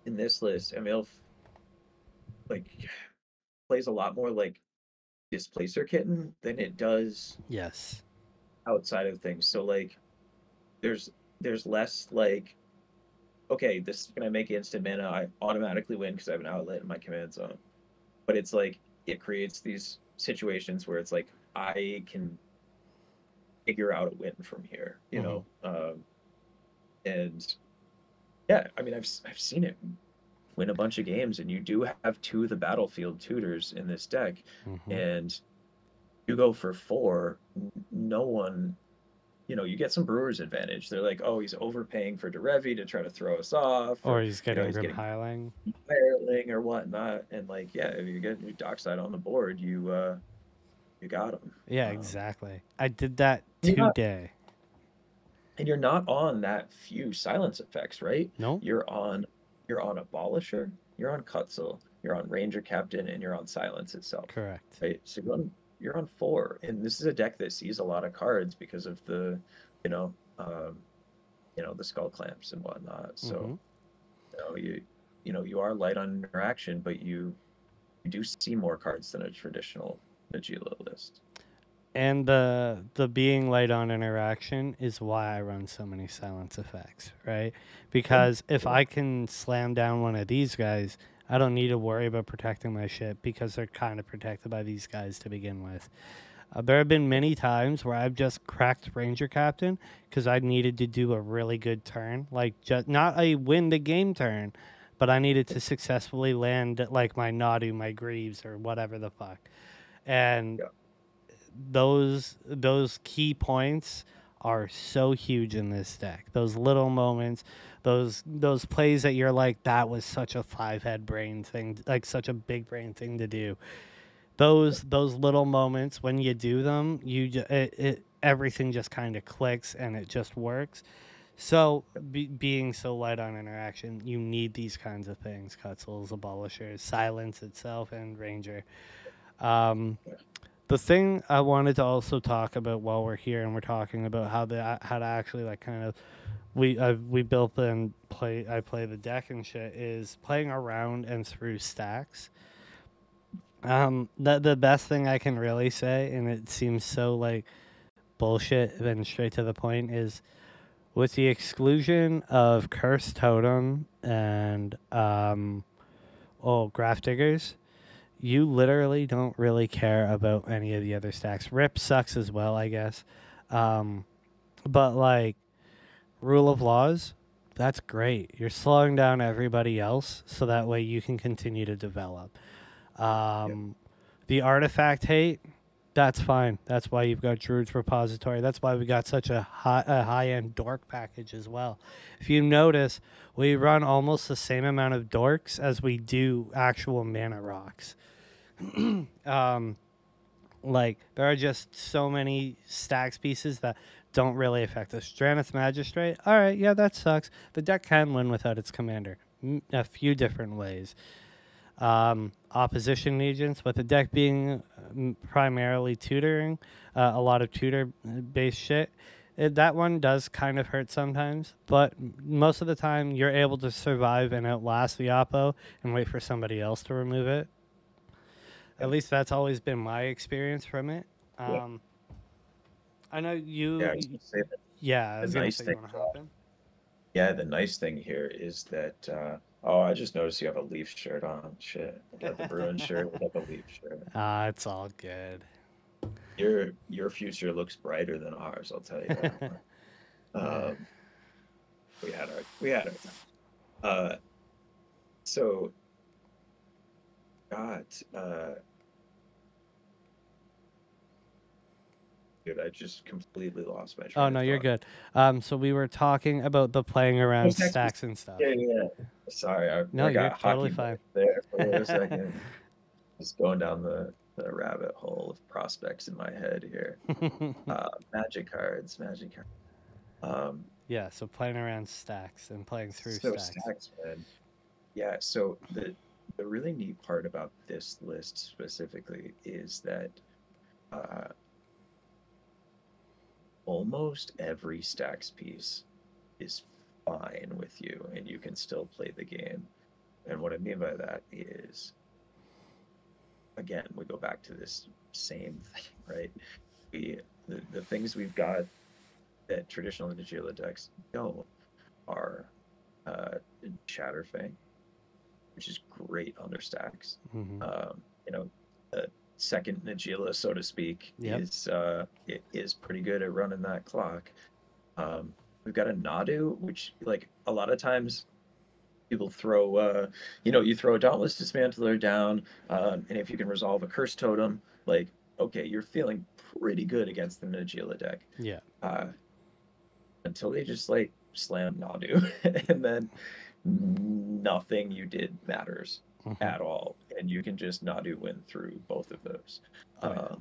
in this list, Emil like plays a lot more like Displacer Kitten than it does Yes, outside of things. So like there's there's less like, okay, this is gonna make instant mana. I automatically win because I have an outlet in my command zone. But it's like it creates these situations where it's like I can figure out a win from here, mm-hmm. and yeah, I mean I've seen it win a bunch of games, and you do have two of the battlefield tutors in this deck, Mm-hmm. and you go for four, no one, you get some Brewers advantage. They're like, oh, he's overpaying for Derevi to try to throw us off, Or or he's getting he's Grim getting Highling. Hireling or whatnot, and like, yeah, if you get your dockside on the board, you got him. Yeah, exactly. I did that You're not, today. and you're not on that few silence effects, right? No, You're on Abolisher, you're on Cutzel, you're on Ranger Captain, and you're on Silence itself, correct. right? So you're on four, and this is a deck that sees a lot of cards because of the, you know, um, the skull clamps and whatnot. Mm-hmm. So you are light on interaction, but you do see more cards than a traditional Najeela list. And the being light on interaction is why I run so many silence effects, right? Yeah, Because if yeah, I can slam down one of these guys, I don't need to worry about protecting my shit because they're kind of protected by these guys to begin with. There have been many times where I've just cracked Ranger Captain because I needed to do a really good turn, like just not a win the game turn, but I needed to successfully land like my Nadu, my Greaves, or whatever the fuck. And yeah. those key points are so huge in this deck. Those little moments, those plays that you're like, that was such a five head brain thing, like such a big brain thing to do. Those little moments when you do them, everything just kind of clicks and it just works. So being so light on interaction, you need these kinds of things: Cutzels, Abolishers, Silence itself, and Ranger. Um, the thing I wanted to also talk about while we're here and we're talking about how to actually like kind of we built and play I play the deck and shit is playing around and through stacks. The best thing I can really say, and it seems so like bullshit and straight to the point, is with the exclusion of Cursed Totem and Graph Diggers, you literally don't really care about any of the other stacks. Rip sucks as well, I guess. Um, but like rule of laws, that's great. You're slowing down everybody else so that way you can continue to develop. Yeah. The artifact hate, that's fine. That's why you've got Druid's Repository. That's why we got such a high-end dork package as well. If you notice, we run almost the same amount of dorks as we do actual mana rocks. Like, there are just so many stacks pieces that don't really affect us. Drannith Magistrate, all right, yeah, that sucks. The deck can win without its commander a few different ways. Opposition agents, with the deck being primarily tutoring, a lot of tutor-based shit. That one does kind of hurt sometimes, but most of the time you're able to survive and outlast the oppo and wait for somebody else to remove it. At least that's always been my experience from it. Yeah. I know you. Yeah, I was gonna say that Yeah, I the was gonna nice say you thing, want to hop in. yeah, the nice thing here is that oh, I just noticed you have a Leaf shirt on. Shit, you got the Bruin shirt with a Leaf shirt. It's all good. Your future looks brighter than ours, I'll tell you that much. Um, we had our time. Uh, so got dude, I just completely lost my Oh train no, of you're thought. good. So we were talking about the playing Oh, around Texas. stacks and stuff. Yeah, yeah. Yeah. Sorry, No, I you're got totally hockey mode fine. there for a second. Just going down the rabbit hole of prospects in my head here. Magic cards, magic cards. Um, Yeah, so playing around stacks and playing through so stacks. stacks, man. Yeah, so the really neat part about this list specifically is that uh, almost every stacks piece is fine with you, and you can still play the game. And what I mean by that is, again, we go back to this same thing, right? The things we've got that traditional Najeela decks don't are uh, Shatterfang, which is great under stacks. Mm-hmm. You know, second Najeela, so to speak, Yep. it is pretty good at running that clock. We've got a Nadu, which like a lot of times people throw you throw a Dauntless Dismantler down, and if you can resolve a Curse Totem, like okay, you're feeling pretty good against the Najeela deck. Yeah. Uh, until they just like slam Nadu, and then nothing you did matters Mm-hmm. at all, and you can just Nadu win through both of those. Oh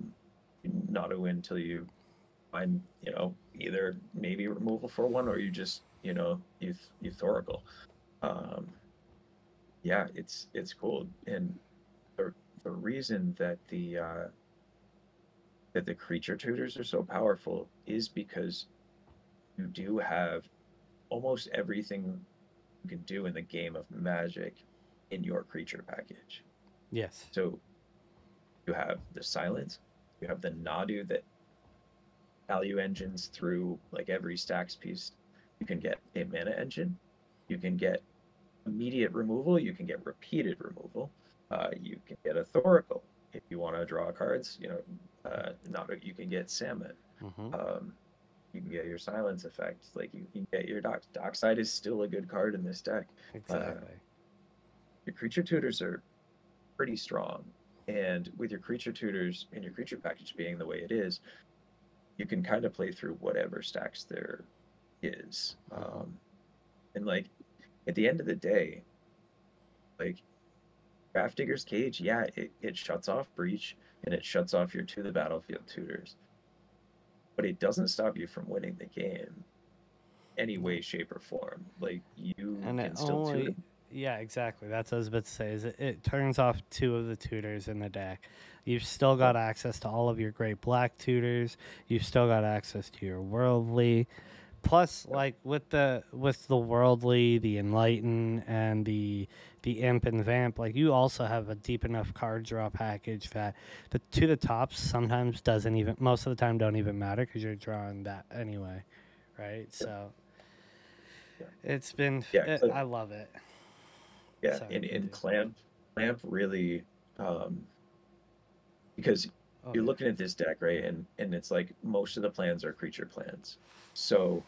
yeah. Nadu win until you find either maybe removal for one, or you just you Thoracle. Um, yeah, it's cool, and the reason that the creature tutors are so powerful is because you do have almost everything you can do in the game of Magic in your creature package. Yes. So you have the silence, you have the Nadu that value engines through like every stacks piece. You can get a mana engine, you can get immediate removal, you can get repeated removal, you can get a Thoracle if you want to draw cards. Nadu, you can get Salmon. Mm-hmm. You can get your silence effect. Like you can get your Dockside is still a good card in this deck. Exactly. Your creature tutors are pretty strong, and with your creature tutors and your creature package being the way it is, you can kind of play through whatever stacks there is. And like at the end of the day, like Grafdigger's Cage, yeah, it shuts off Breach and it shuts off your to the battlefield tutors, but it doesn't stop you from winning the game any way, shape, or form. Like you And it can still tutor. only, yeah, exactly. That's what I was about to say. Is it turns off 2 of the tutors in the deck. You've still got access to all of your great black tutors. You've still got access to your worldly. Plus, like with the worldly, the enlighten, and the imp and vamp, like you also have a deep enough card draw package that the tops sometimes doesn't even, most of the time don't even matter because you're drawing that anyway, right? So Yeah, it's been, yeah, I love it. yeah. Sorry, In continue. clamp really, because Oh you're yeah. looking at this deck, right? And it's like most of the plans are creature plans. So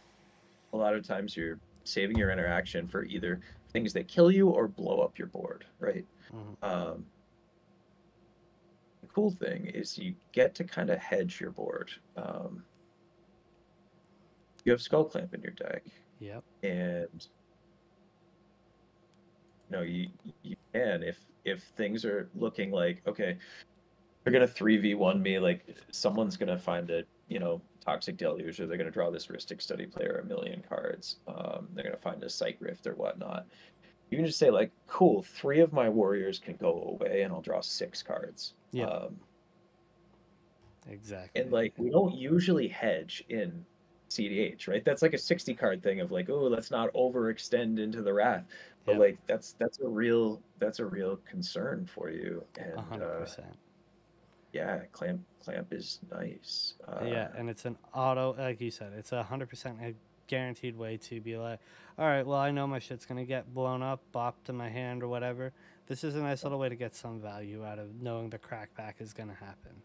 a lot of times you're saving your interaction for either things that kill you or blow up your board, right? Mhm. Um, the cool thing is you get to kind of hedge your board. You have Skull Clamp in your deck, Yep. and you can if things are looking like okay, they're gonna 3v1 me, like someone's gonna find a toxic deluge, or they're gonna draw this Rhystic Study player a million cards. They're gonna find a Psych Rift or whatnot. You can just say like, cool, 3 of my warriors can go away, and I'll draw 6 cards. Yep. And Exactly. like we don't usually hedge in cEDH, right? That's like a 60 card thing of like, oh, let's not overextend into the wrath. But Yep. like that's a real concern for you. And 100%. yeah, clamp is nice. Yeah, and it's an auto, like you said, it's 100% a guaranteed way to be like, all right, well, I know my shit's gonna get blown up, bopped to my hand or whatever. This is a nice little way to get some value out of knowing the crackback is gonna happen.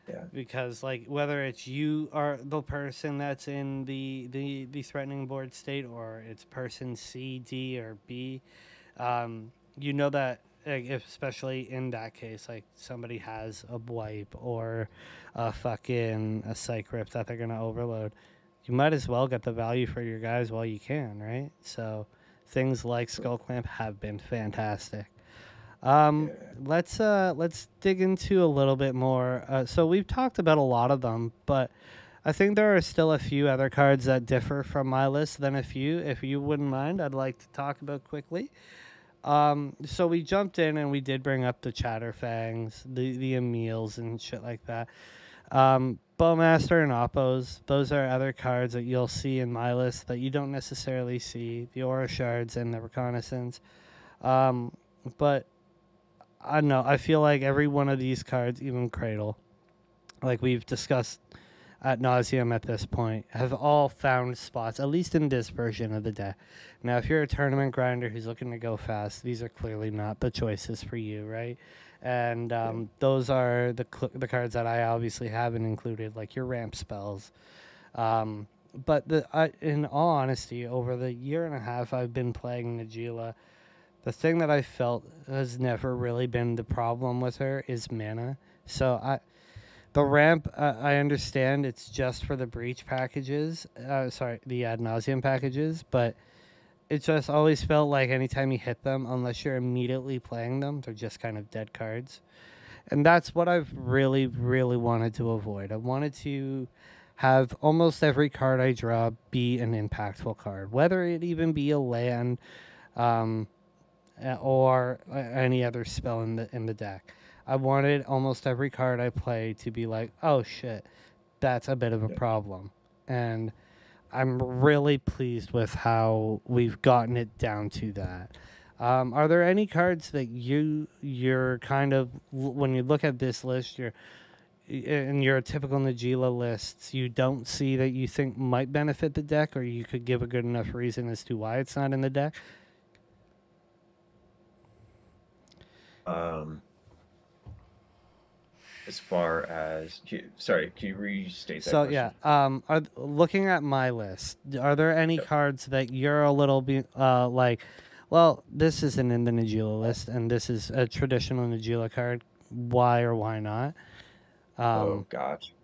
Yeah. Because like whether it's you are the person that's in the threatening board state, or it's person C, D, or B, you know that like, especially in that case, like somebody has a wipe or a fucking a psych rip that they're gonna overload, you might as well get the value for your guys while you can, right? So things like Skull Clamp have been fantastic. Yeah. Let's dig into a little bit more. So we've talked about a lot of them, but I think there are still a few other cards that differ from my list than a few. If you wouldn't mind, I'd like to talk about quickly. So we jumped in and we did bring up the Chatterfangs, the Emils and shit like that. Bowmaster and Oppos, those are other cards that you'll see in my list that you don't necessarily see. The Aura Shards and the Reconnaissance. But I don't know. I feel like every one of these cards, even Cradle, like we've discussed ad nauseum at this point, have all found spots, at least in this version of the deck. Now, if you're a tournament grinder who's looking to go fast, these are clearly not the choices for you, right? And those are the cards that I obviously haven't included, like your ramp spells. But in all honesty, over the year and a half I've been playing Najeela, the thing that I felt has never really been the problem with her is mana. So the ramp, I understand it's just for the breach packages. Sorry, the ad nauseum packages, but it just always felt like anytime you hit them, unless you're immediately playing them, they're just kind of dead cards. And that's what I've really, really wanted to avoid. I wanted to have almost every card I draw be an impactful card, whether it even be a land, um, or any other spell in the deck. I wanted almost every card I play to be like, oh shit, that's a bit of a Yeah. problem. And I'm really pleased with how we've gotten it down to that. Are there any cards that you're kind of, when you look at this list, you're in your typical Najeela lists, you don't see that you think might benefit the deck, or you could give a good enough reason as to why it's not in the deck? Um, as far as sorry, can you restate that So yeah, question? looking at my list, are there any Yep. cards that you're a little bit like, well, this isn't in the Najeela list, and this is a traditional Najeela card. Why or why not? Oh, Um, got you.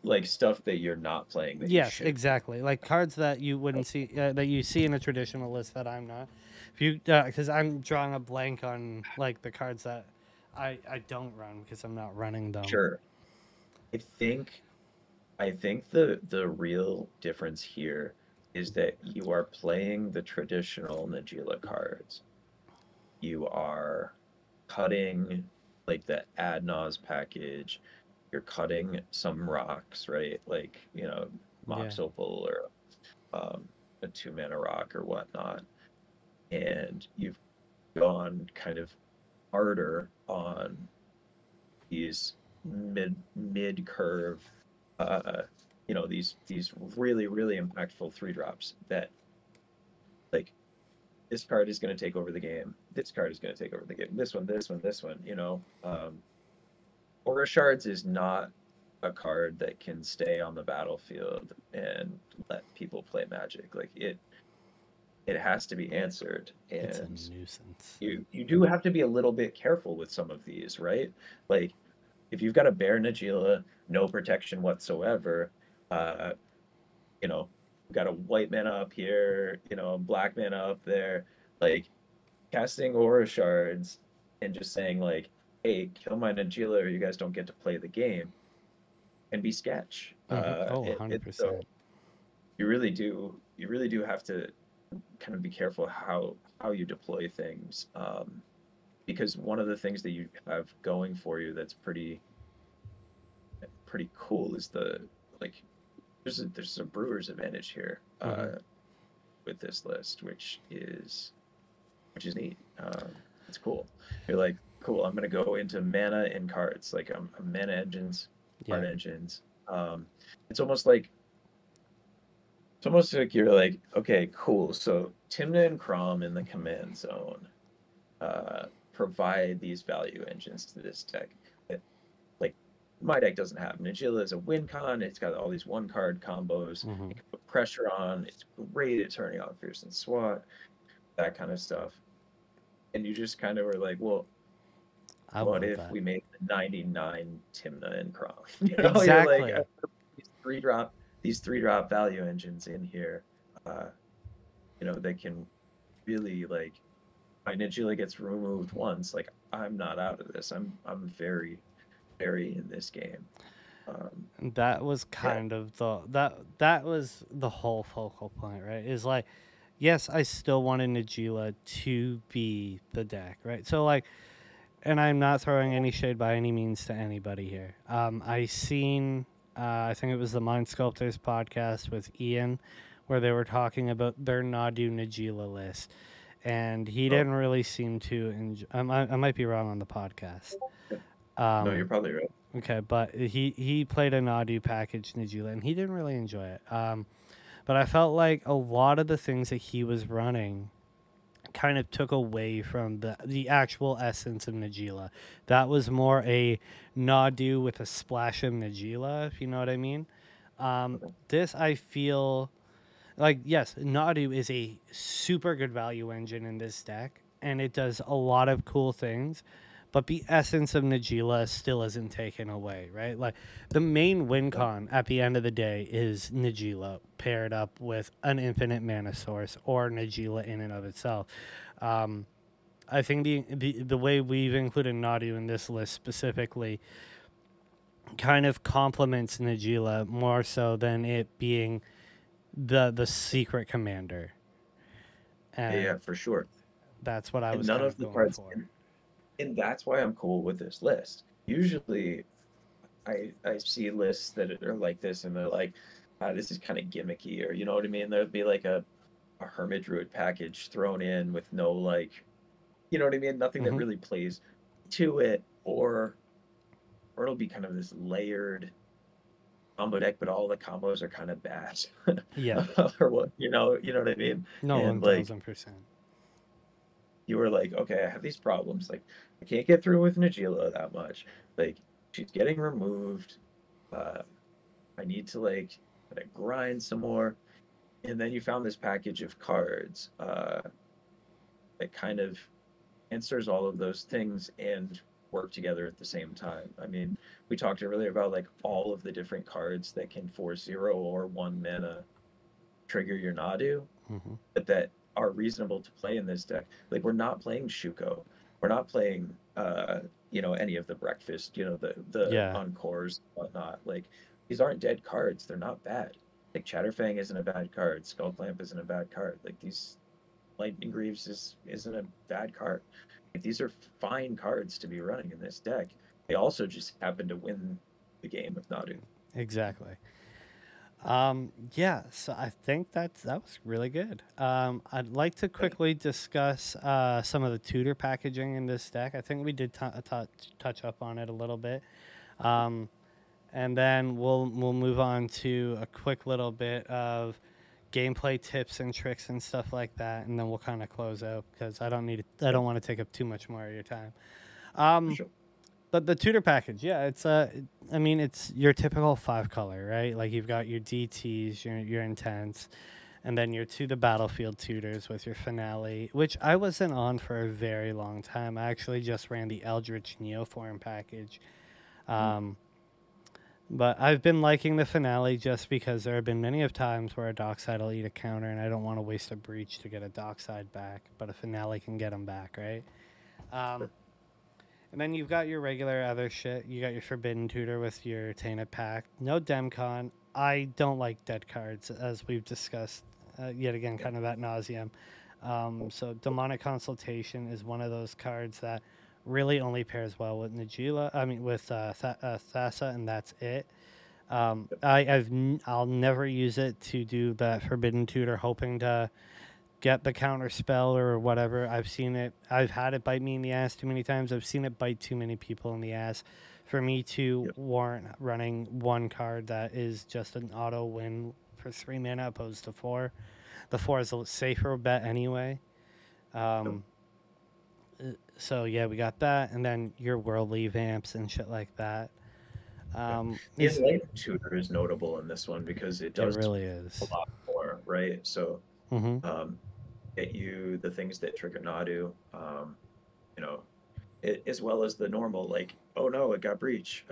Like stuff that you're not playing that you yes, should. exactly. Like cards that you wouldn't see that you see in a traditional list that I'm not. If you, because I'm drawing a blank on like the cards that I don't run because I'm not running them. Sure. I think the real difference here is that you are playing the traditional Najeela cards. You are cutting like the ad nause package. You're cutting some rocks, right? Like, Yeah, Mox Opal or a 2 mana rock or whatnot. And you've gone kind of harder on these mid curve, uh, these really really impactful 3 drops that like this card is going to take over the game. This card is going to take over the game. This one, this one, this one. Aura Shards is not a card that can stay on the battlefield and let people play Magic. Like it has to be answered, It's a and nuisance. you do have to be a little bit careful with some of these, right? Like if you've got a Bear Najeela, no protection whatsoever, uh, you know, got a white mana up here, a black mana up there, like casting aura shards and just saying like, hey, kill my Najeela or you guys don't get to play the game and be sketch. Oh, So 100%. you really do have to kind of be careful how you deploy things. Because one of the things that you have going for you that's pretty cool is the like there's a brewer's advantage here with this list, which is neat. It's cool. You're like, cool. I'm gonna go into mana and cards. Like I'm mana engines, card Yeah. engines. It's almost like you're like, okay, cool. So Timna and Crom in the command zone provide these value engines to this deck. Like my deck doesn't have. Najeela is a win con. It's got all these one card combos. It can put pressure on. It's great at turning on Fierce and SWAT, that kind of stuff. And you just kind of were like, well, what if we made the 99 Timna and Crom? You're like, Exactly. these 3-drop value engines in here, they can really like my Najeela gets removed once, like I'm not out of this. I'm very, very in this game. That was kind of that was the whole focal point, right? Is like, yes, I still wanted Najeela to be the deck, right? So like, and I'm not throwing any shade by any means to anybody here. I seen, I think it was the Mind Sculptors podcast with Ian, where they were talking about their Nadu Najeela list, and he didn't really seem to enjoy. I might be wrong on the podcast. No, you're probably right. Okay, but he played a Nadu package Najeela, and he didn't really enjoy it. But I felt like a lot of the things that he was running kind of took away from the actual essence of Najeela. That was more a Nadu with a splash of Najeela, if you know what I mean. This, I feel like, yes, Nadu is a super good value engine in this deck, and it does a lot of cool things, but the essence of Najeela still isn't taken away, right? Like, the main win con at the end of the day is Najeela paired up with an infinite mana source or Najeela in and of itself. I think the way we've included Nadu in this list specifically kind of complements Najeela more so than it being the secret commander. And Yeah, for sure. that's what I And was none kind of of the going cards, for. and that's why I'm cool with this list. Usually, I see lists that are like this, and they're like, this is kind of gimmicky, or you know what I mean. There'd be like a Hermit Druid package thrown in with no like, you know what I mean, nothing that really plays to it, or it'll be kind of this layered combo deck, but all the combos are kind of bad. Yeah. Or what, you know what I mean? No, And like 1000%. you were like, okay, I have these problems. Like I can't get through with Najeela that much. Like she's getting removed. Uh, I need to like kind of grind some more. And then you found this package of cards that kind of answers all of those things and work together at the same time. I mean, we talked earlier about like all of the different cards that can for 0 or 1 mana trigger your Nadu, but that are reasonable to play in this deck. Like we're not playing Shuko. We're not playing any of the breakfast, the Yeah. encores, whatnot. Like these aren't dead cards. They're not bad. Like Chatterfang isn't a bad card. Skullclamp isn't a bad card. Like these Lightning Greaves isn't a bad card. Like, these are fine cards to be running in this deck. They also just happen to win the game with Nadu. Exactly. Yeah, so I think that was really good. I'd like to quickly discuss some of the tutor packaging in this deck. I think we did touch up on it a little bit, and then we'll move on to a quick little bit of gameplay tips and tricks and stuff like that, and then we'll kind of close out because I don't want to take up too much more of your time. For sure. But the tutor package, yeah, it's I mean, it's your typical 5 color, right? Like you've got your DTs, your intense, and then your to the battlefield tutors with your finale, which I wasn't on for a very long time. I actually just ran the Eldritch Neoform package. Mm. Um, but I've been liking the finale just because there have been many of times where a dockside will eat a counter, and I don't want to waste a breach to get a dockside back, but a finale can get them back, right? Um, and then you've got your regular other shit. You got your Forbidden Tutor with your Tainted Pact. No Demcon. I don't like dead cards, as we've discussed yet again, Yeah. kind of ad nauseum. So Demonic Consultation is one of those cards that really only pairs well with Najeela. I mean, with Thassa, and that's it. I'll never use it to do that Forbidden Tutor, hoping to get the counter spell or whatever. I've seen it. I've had it bite me in the ass too many times. I've seen it bite too many people in the ass for me to Yep. warrant running one card that is just an auto win for 3 mana opposed to 4. The 4 is a safer bet anyway. Um, so yeah, we got that, and then your worldly vamps and shit like that. Yeah. The Enlightened Tutor is notable in this one because it It does really a is. lot more, right? So Mm-hmm. um, get you the things that trigger Nadu, you know, as well as the normal, like, oh no, it got breach,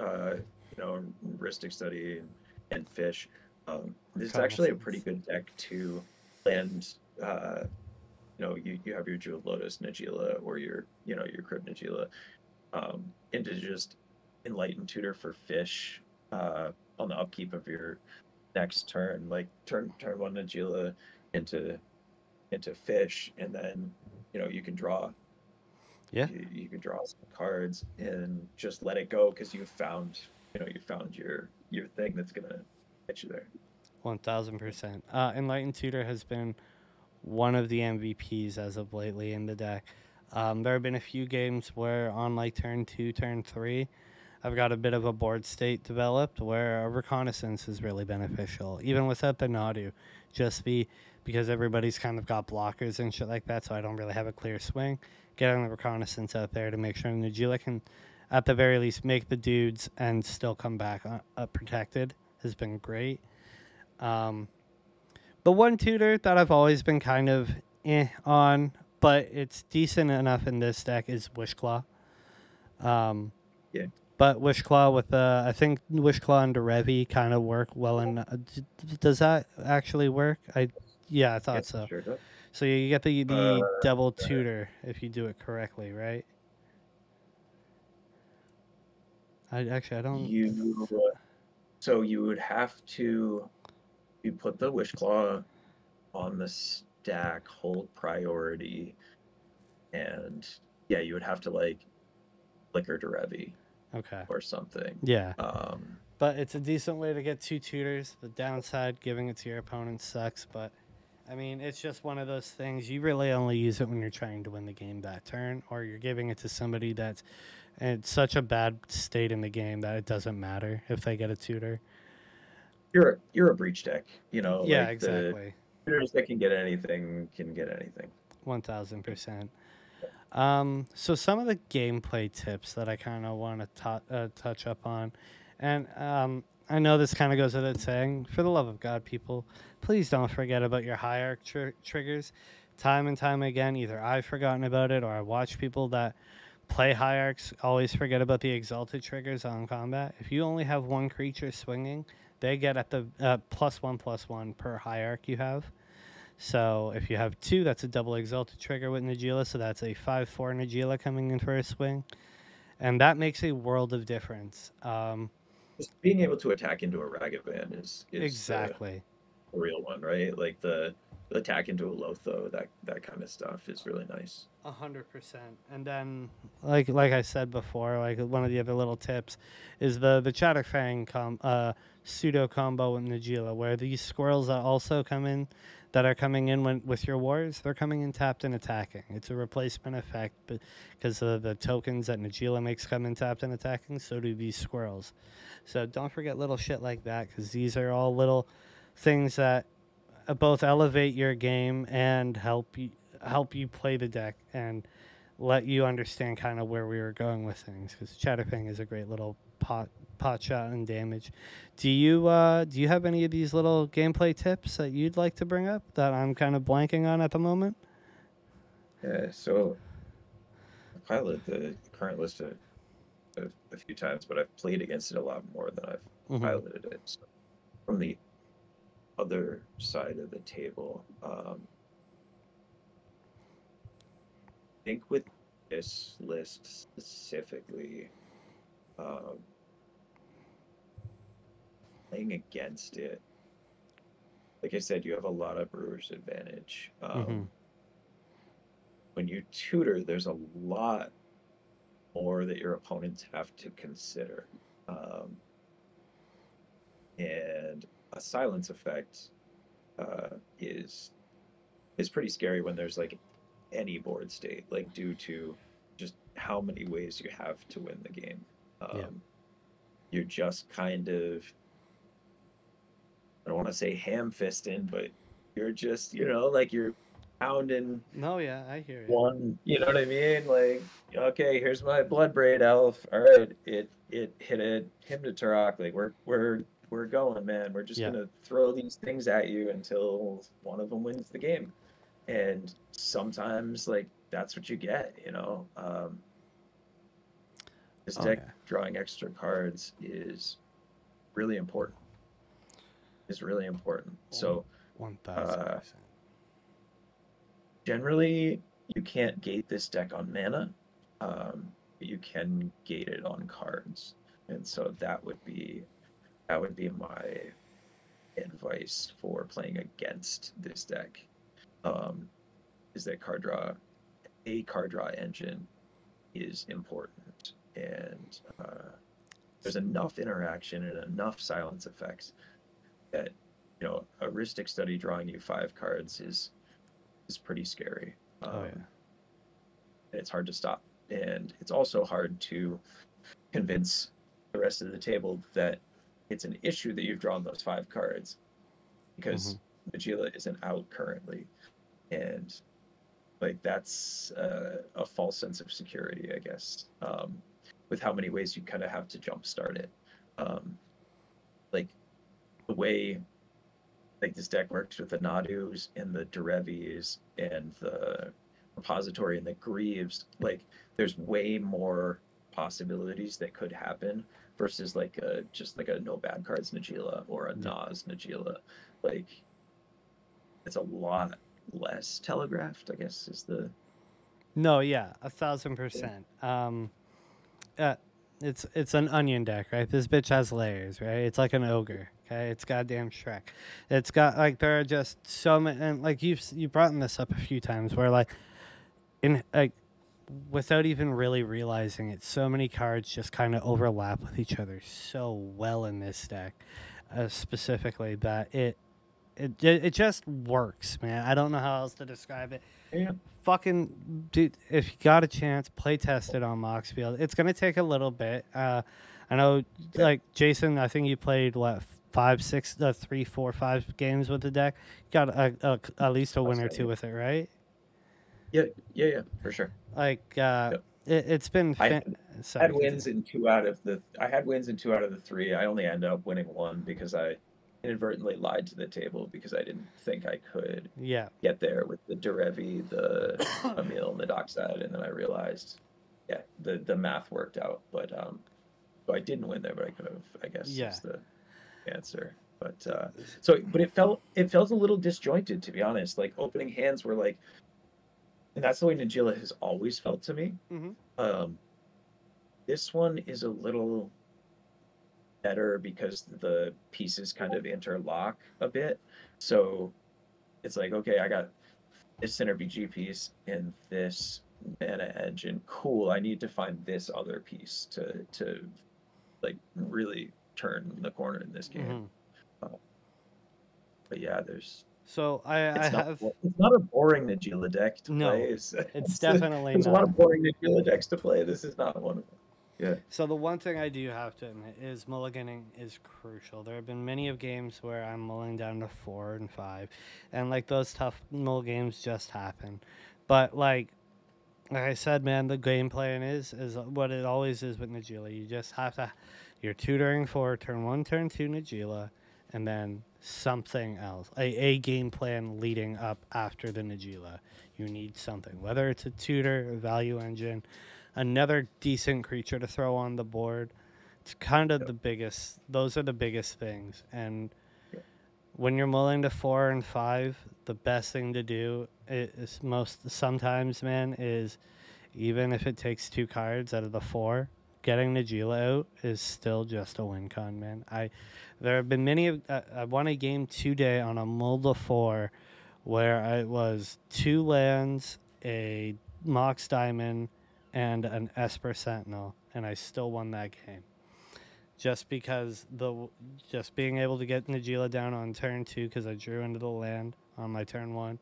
Ristic Study and Fish. This is actually a pretty good deck to land. You have your Jeweled Lotus Najeela or your Crypt Najeela into just Enlightened Tutor for Fish on the upkeep of your next turn, like turn one Najeela into Fish, and then you can draw Yeah. you can draw some cards and just let it go because you found your thing that's gonna get you there. 1000%. Enlightened Tutor has been one of the MVPs as of lately in the deck. There have been a few games where on like turn 2, turn 3, I've got a bit of a board state developed where a reconnaissance is really beneficial, even without the Nadu, because everybody's kind of got blockers and shit like that, so I don't really have a clear swing. Getting the reconnaissance out there to make sure Najeela can, at the very least, make the dudes and still come back protected has been great. The one tutor that I've always been kind of on, but it's decent enough in this deck is Wishclaw. Yeah. But Wishclaw with I think Wishclaw and Derevi kind of work well. In does that actually work? I thought Yep, so. sure does. So you get the Uh, double tutor if you do it correctly, right? I don't. you so you would have to you put the Wishclaw on the stack, hold priority, and yeah, you would have to like flicker Derevi Okay. or something. Yeah. Um, But it's a decent way to get 2 tutors. The downside, giving it to your opponent sucks, but I mean, it's just one of those things. You really only use it when you're trying to win the game that turn, or you're giving it to somebody that's in such a bad state in the game that it doesn't matter if they get a tutor. you're a breach deck, Yeah, like the exactly. tutors that can get anything can get anything. 1000%. So some of the gameplay tips that I kind of want to touch up on, and I know this kind of goes without saying, for the love of God, people, please don't forget about your hierarch triggers. Time and time again, either I've forgotten about it or I watch people that play hierarchs always forget about the exalted triggers on combat. If you only have one creature swinging, they get at the +1/+1 per hierarch you have. So if you have 2, that's a double exalted trigger with Najeela. So that's a 5/4 Najeela coming in for a swing, and that makes a world of difference. Just being able to attack into a Ragavan is the Exactly. real one, right? Like the attack into a Lotho, that kind of stuff is really nice. 100%. And then, like I said before, like one of the other little tips is the Chatterfang pseudo combo with Najeela, where these squirrels that are coming in with your wars, they're coming in tapped and attacking. It's a replacement effect, but because of the tokens that Najeela makes come in tapped and attacking, so do these squirrels. So don't forget little shit like that, because these are all little things that both elevate your game and help you play the deck. And let you understand kind of where we were going with things, because Chatterping is a great little pot shot and damage. Do you have any of these little gameplay tips that you'd like to bring up that I'm kind of blanking on at the moment? Yeah, so I piloted the current list a few times, but I've played against it a lot more than I've Mm-hmm. piloted it. So from the other side of the table, I think with this list specifically, um, playing against it, like I said, you have a lot of Brewers advantage. Mm-hmm. When you tutor, there's a lot more that your opponents have to consider. Um, and a silence effect is pretty scary when there's like any board state, like due to just how many ways you have to win the game. Yeah. You're just kind of, I don't want to say ham fisting, but you're just, like you're pounding No, yeah, I hear you. one, you know what I mean? Like, okay, here's my blood braid elf. All right, it hit a him to Turok. Like we're going, man. We're just Yeah. gonna throw these things at you until one of them wins the game. And sometimes like that's what you get, this Oh deck yeah. drawing extra cards really important. Is really important. So 1,000%. generally you can't gate this deck on mana. But you can gate it on cards. And so that would be my advice for playing against this deck. Is that a card draw engine is important, and there's enough interaction and enough silence effects that a Rhystic Study drawing you 5 cards is pretty scary. Oh yeah. It's hard to stop, and it's also hard to convince the rest of the table that it's an issue that you've drawn those 5 cards, because Najeela isn't out currently, and like that's a false sense of security, I guess, with how many ways you kind of have to jumpstart it. Like the way like this deck works with the Nadus and the Derevis and the repository and the Greaves, like there's way more possibilities that could happen versus like just like a no bad cards Najeela or a Nas Najeela. Like it's a lot less telegraphed, I guess, is the No, yeah, 1,000%. Uh, it's an onion deck, right? This bitch has layers, right? It's like an ogre. Okay, it's goddamn Shrek. It's got like there are just so many, and like you brought this up a few times, where like in like without even really realizing it, so many cards just kind of overlap with each other so well in this deck, specifically that it just works, man. I don't know how else to describe it. yeah. Fucking dude, if you got a chance, play test it on Moxfield. It's gonna take a little bit. I know, like Jason, I think you played what 5, 6, 3, 4, 5 games with the deck. You got at least a win or two with it, right? Yeah, for sure. Like Yep. it's been. Sorry, Had wins in 2 out of the. I had wins in 2 out of the 3. I only ended up winning one because I inadvertently lied to the table because I didn't think I could get there with the Derevi, the Emil, and the Dockside, and then I realized, yeah, the math worked out. But so I didn't win there, but I could have, I guess, is the answer. But but it felt a little disjointed, to be honest. Like opening hands were like, and that's the way Najeela has always felt to me. This one is a little better because the pieces kind of interlock a bit. So it's like, okay, I got this center BG piece and this mana engine. Cool. I need to find this other piece to like really turn the corner in this game. But yeah, there's. So It's not a boring Najeela deck to play. It's definitely there's not. a lot of boring Najeela decks to play. This is not one of them. Yeah. So the one thing I do have to admit is mulliganing is crucial. There have been many of games where I'm mulling down to 4 and 5, and like those tough mull games just happen. But like like I said, man, the game plan is what it always is with Najeela. You just have to, you're tutoring for turn one, turn two Najeela, and then something else, a game plan leading up after the Najeela. You need something, whether it's a tutor, a value engine, another decent creature to throw on the board. It's kind of Yep. the biggest. Those are the biggest things, and Yep. when you're mulling to 4 and 5, the best thing to do is most sometimes, man, is even if it takes 2 cards out of the 4, getting Najeela out is still just a win con, man. There have been many. I won a game today on a mull to 4, where it was 2 lands, a Mox Diamond, and an Esper Sentinel, and I still won that game just because just being able to get Najeela down on turn 2 because I drew into the land on my turn 1,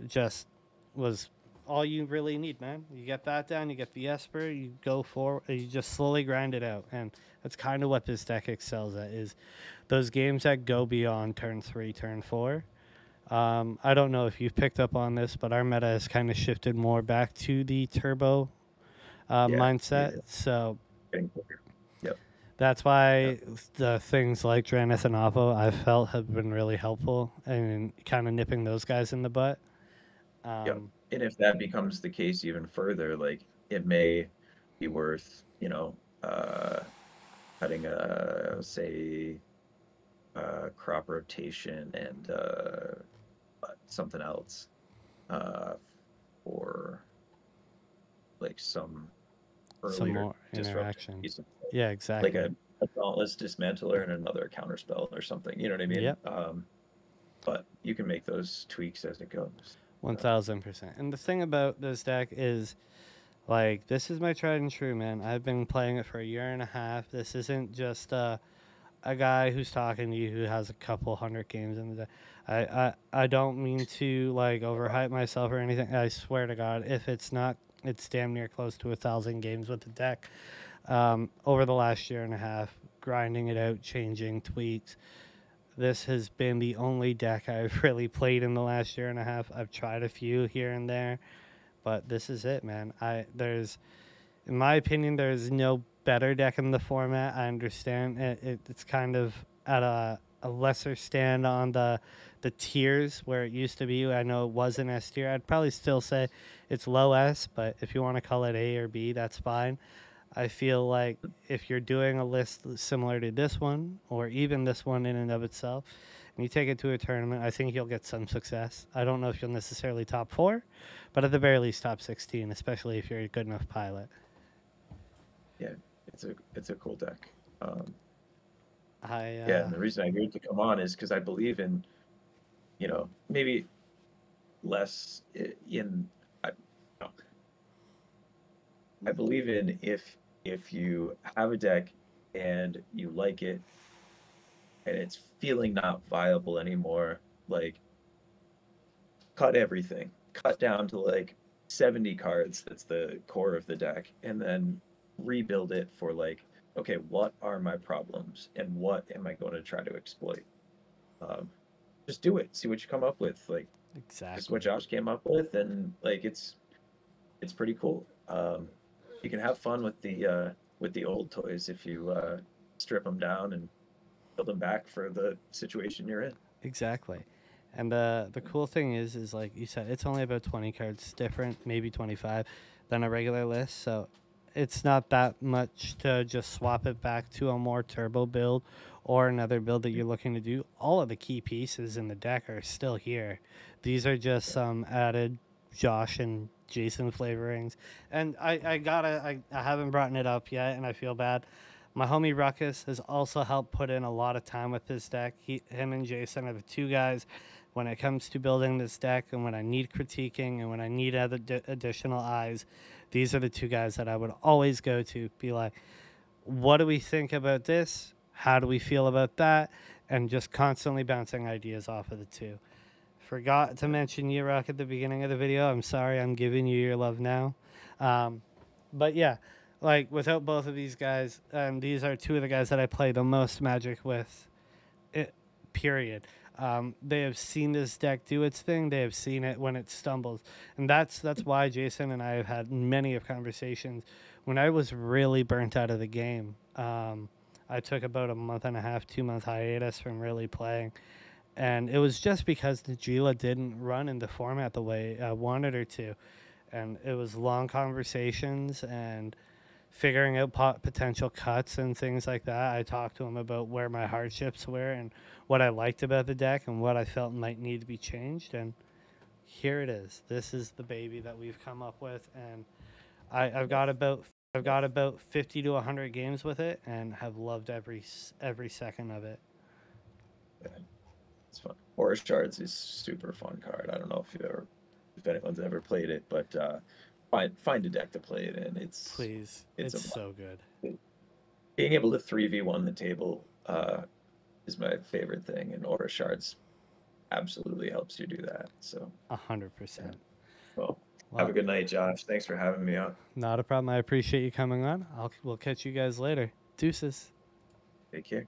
just was all you really need, man. You get that down, you get the Esper, you go forward, you just slowly grind it out, and that's kind of what this deck excels at, is those games that go beyond turn 3, turn 4. I don't know if you've picked up on this, but our meta has kind of shifted more back to the turbo mindset. Yeah. So Getting quicker. Yep. that's why the things like Dranith and Avo I felt have been really helpful in kind of nipping those guys in the butt. Yep. And if that becomes the case even further, like it may be worth, cutting say crop rotation and something else for like some Some earlier more interaction. disruption. Yeah, exactly. Like a Dauntless Dismantler and another counterspell or something. You know what I mean? Yep. But you can make those tweaks as it goes. 1000%. And the thing about this deck is, like, this is my tried and true, man. I've been playing it for a year and a half. This isn't just a guy who's talking to you who has a couple hundred games in the deck. I don't mean to like overhype myself or anything. I swear to God, if it's not, it's damn near close to 1,000 games with the deck. Over the last year and a half, grinding it out, changing tweaks. This has been the only deck I've really played in the last year and a half. I've tried a few here and there, but this is it, man. In my opinion, there's no better deck in the format. I understand it's kind of at a lesser stand on the tiers where it used to be. I know it was an S tier. I'd probably still say it's low S, but if you want to call it A or B, that's fine. I feel like if you're doing a list similar to this one, or even this one in and of itself, and you take it to a tournament, I think you'll get some success. I don't know if you'll necessarily top 4, but at the very least top 16, especially if you're a good enough pilot. Yeah, it's a cool deck. Yeah, and the reason I agreed to come on is because I believe in, maybe less in. I believe in if you have a deck and you like it and it's feeling not viable anymore, like cut everything, cut down to like 70 cards. That's the core of the deck, and then rebuild it for like, okay, what are my problems and what am I going to try to exploit? Just do it. See what you come up with. Like, exactly. This is what Josh came up with, and like it's pretty cool. You can have fun with the old toys if you strip them down and build them back for the situation you're in. Exactly. And the cool thing is like you said, it's only about 20 cards different, maybe 25, than a regular list. So it's not that much to just swap it back to a more turbo build or another build that you're looking to do. All of the key pieces in the deck are still here. These are just some added Josh and Jason flavorings. And I haven't brought it up yet, and I feel bad. My homie Ruckus has also helped put in a lot of time with this deck. Him and Jason are the two guys when it comes to building this deck, and when I need critiquing and when I need other additional eyes. These are the two guys that I would always go to, be like, what do we think about this? How do we feel about that? And just constantly bouncing ideas off of the two. Forgot to mention Yurok at the beginning of the video. I'm sorry, I'm giving you your love now. But yeah, like without both of these guys, these are two of the guys that I play the most Magic with. period. They have seen this deck do its thing. They have seen it when it stumbles, and that's why Jason and I have had many of conversations. When I was really burnt out of the game, I took about a month and a half, 2 month hiatus from really playing, and it was just because Najeela didn't run in the format the way I wanted her to, and it was long conversations and figuring out potential cuts and things like that. I talked to him about where my hardships were and what I liked about the deck and what I felt might need to be changed. And here it is. This is the baby that we've come up with, and I've got about 50 to 100 games with it, and have loved every second of it. Yeah, it's fun. Horror Shards is super fun card. I don't know if anyone's ever played it, but find a deck to play it in. Please, it's so good. Being able to 3v1 the table is my favorite thing, and Aura Shards absolutely helps you do that. So 100%. Well, have a good night, Josh. Thanks for having me on. Not a problem. I appreciate you coming on. We'll catch you guys later. Deuces. Take care.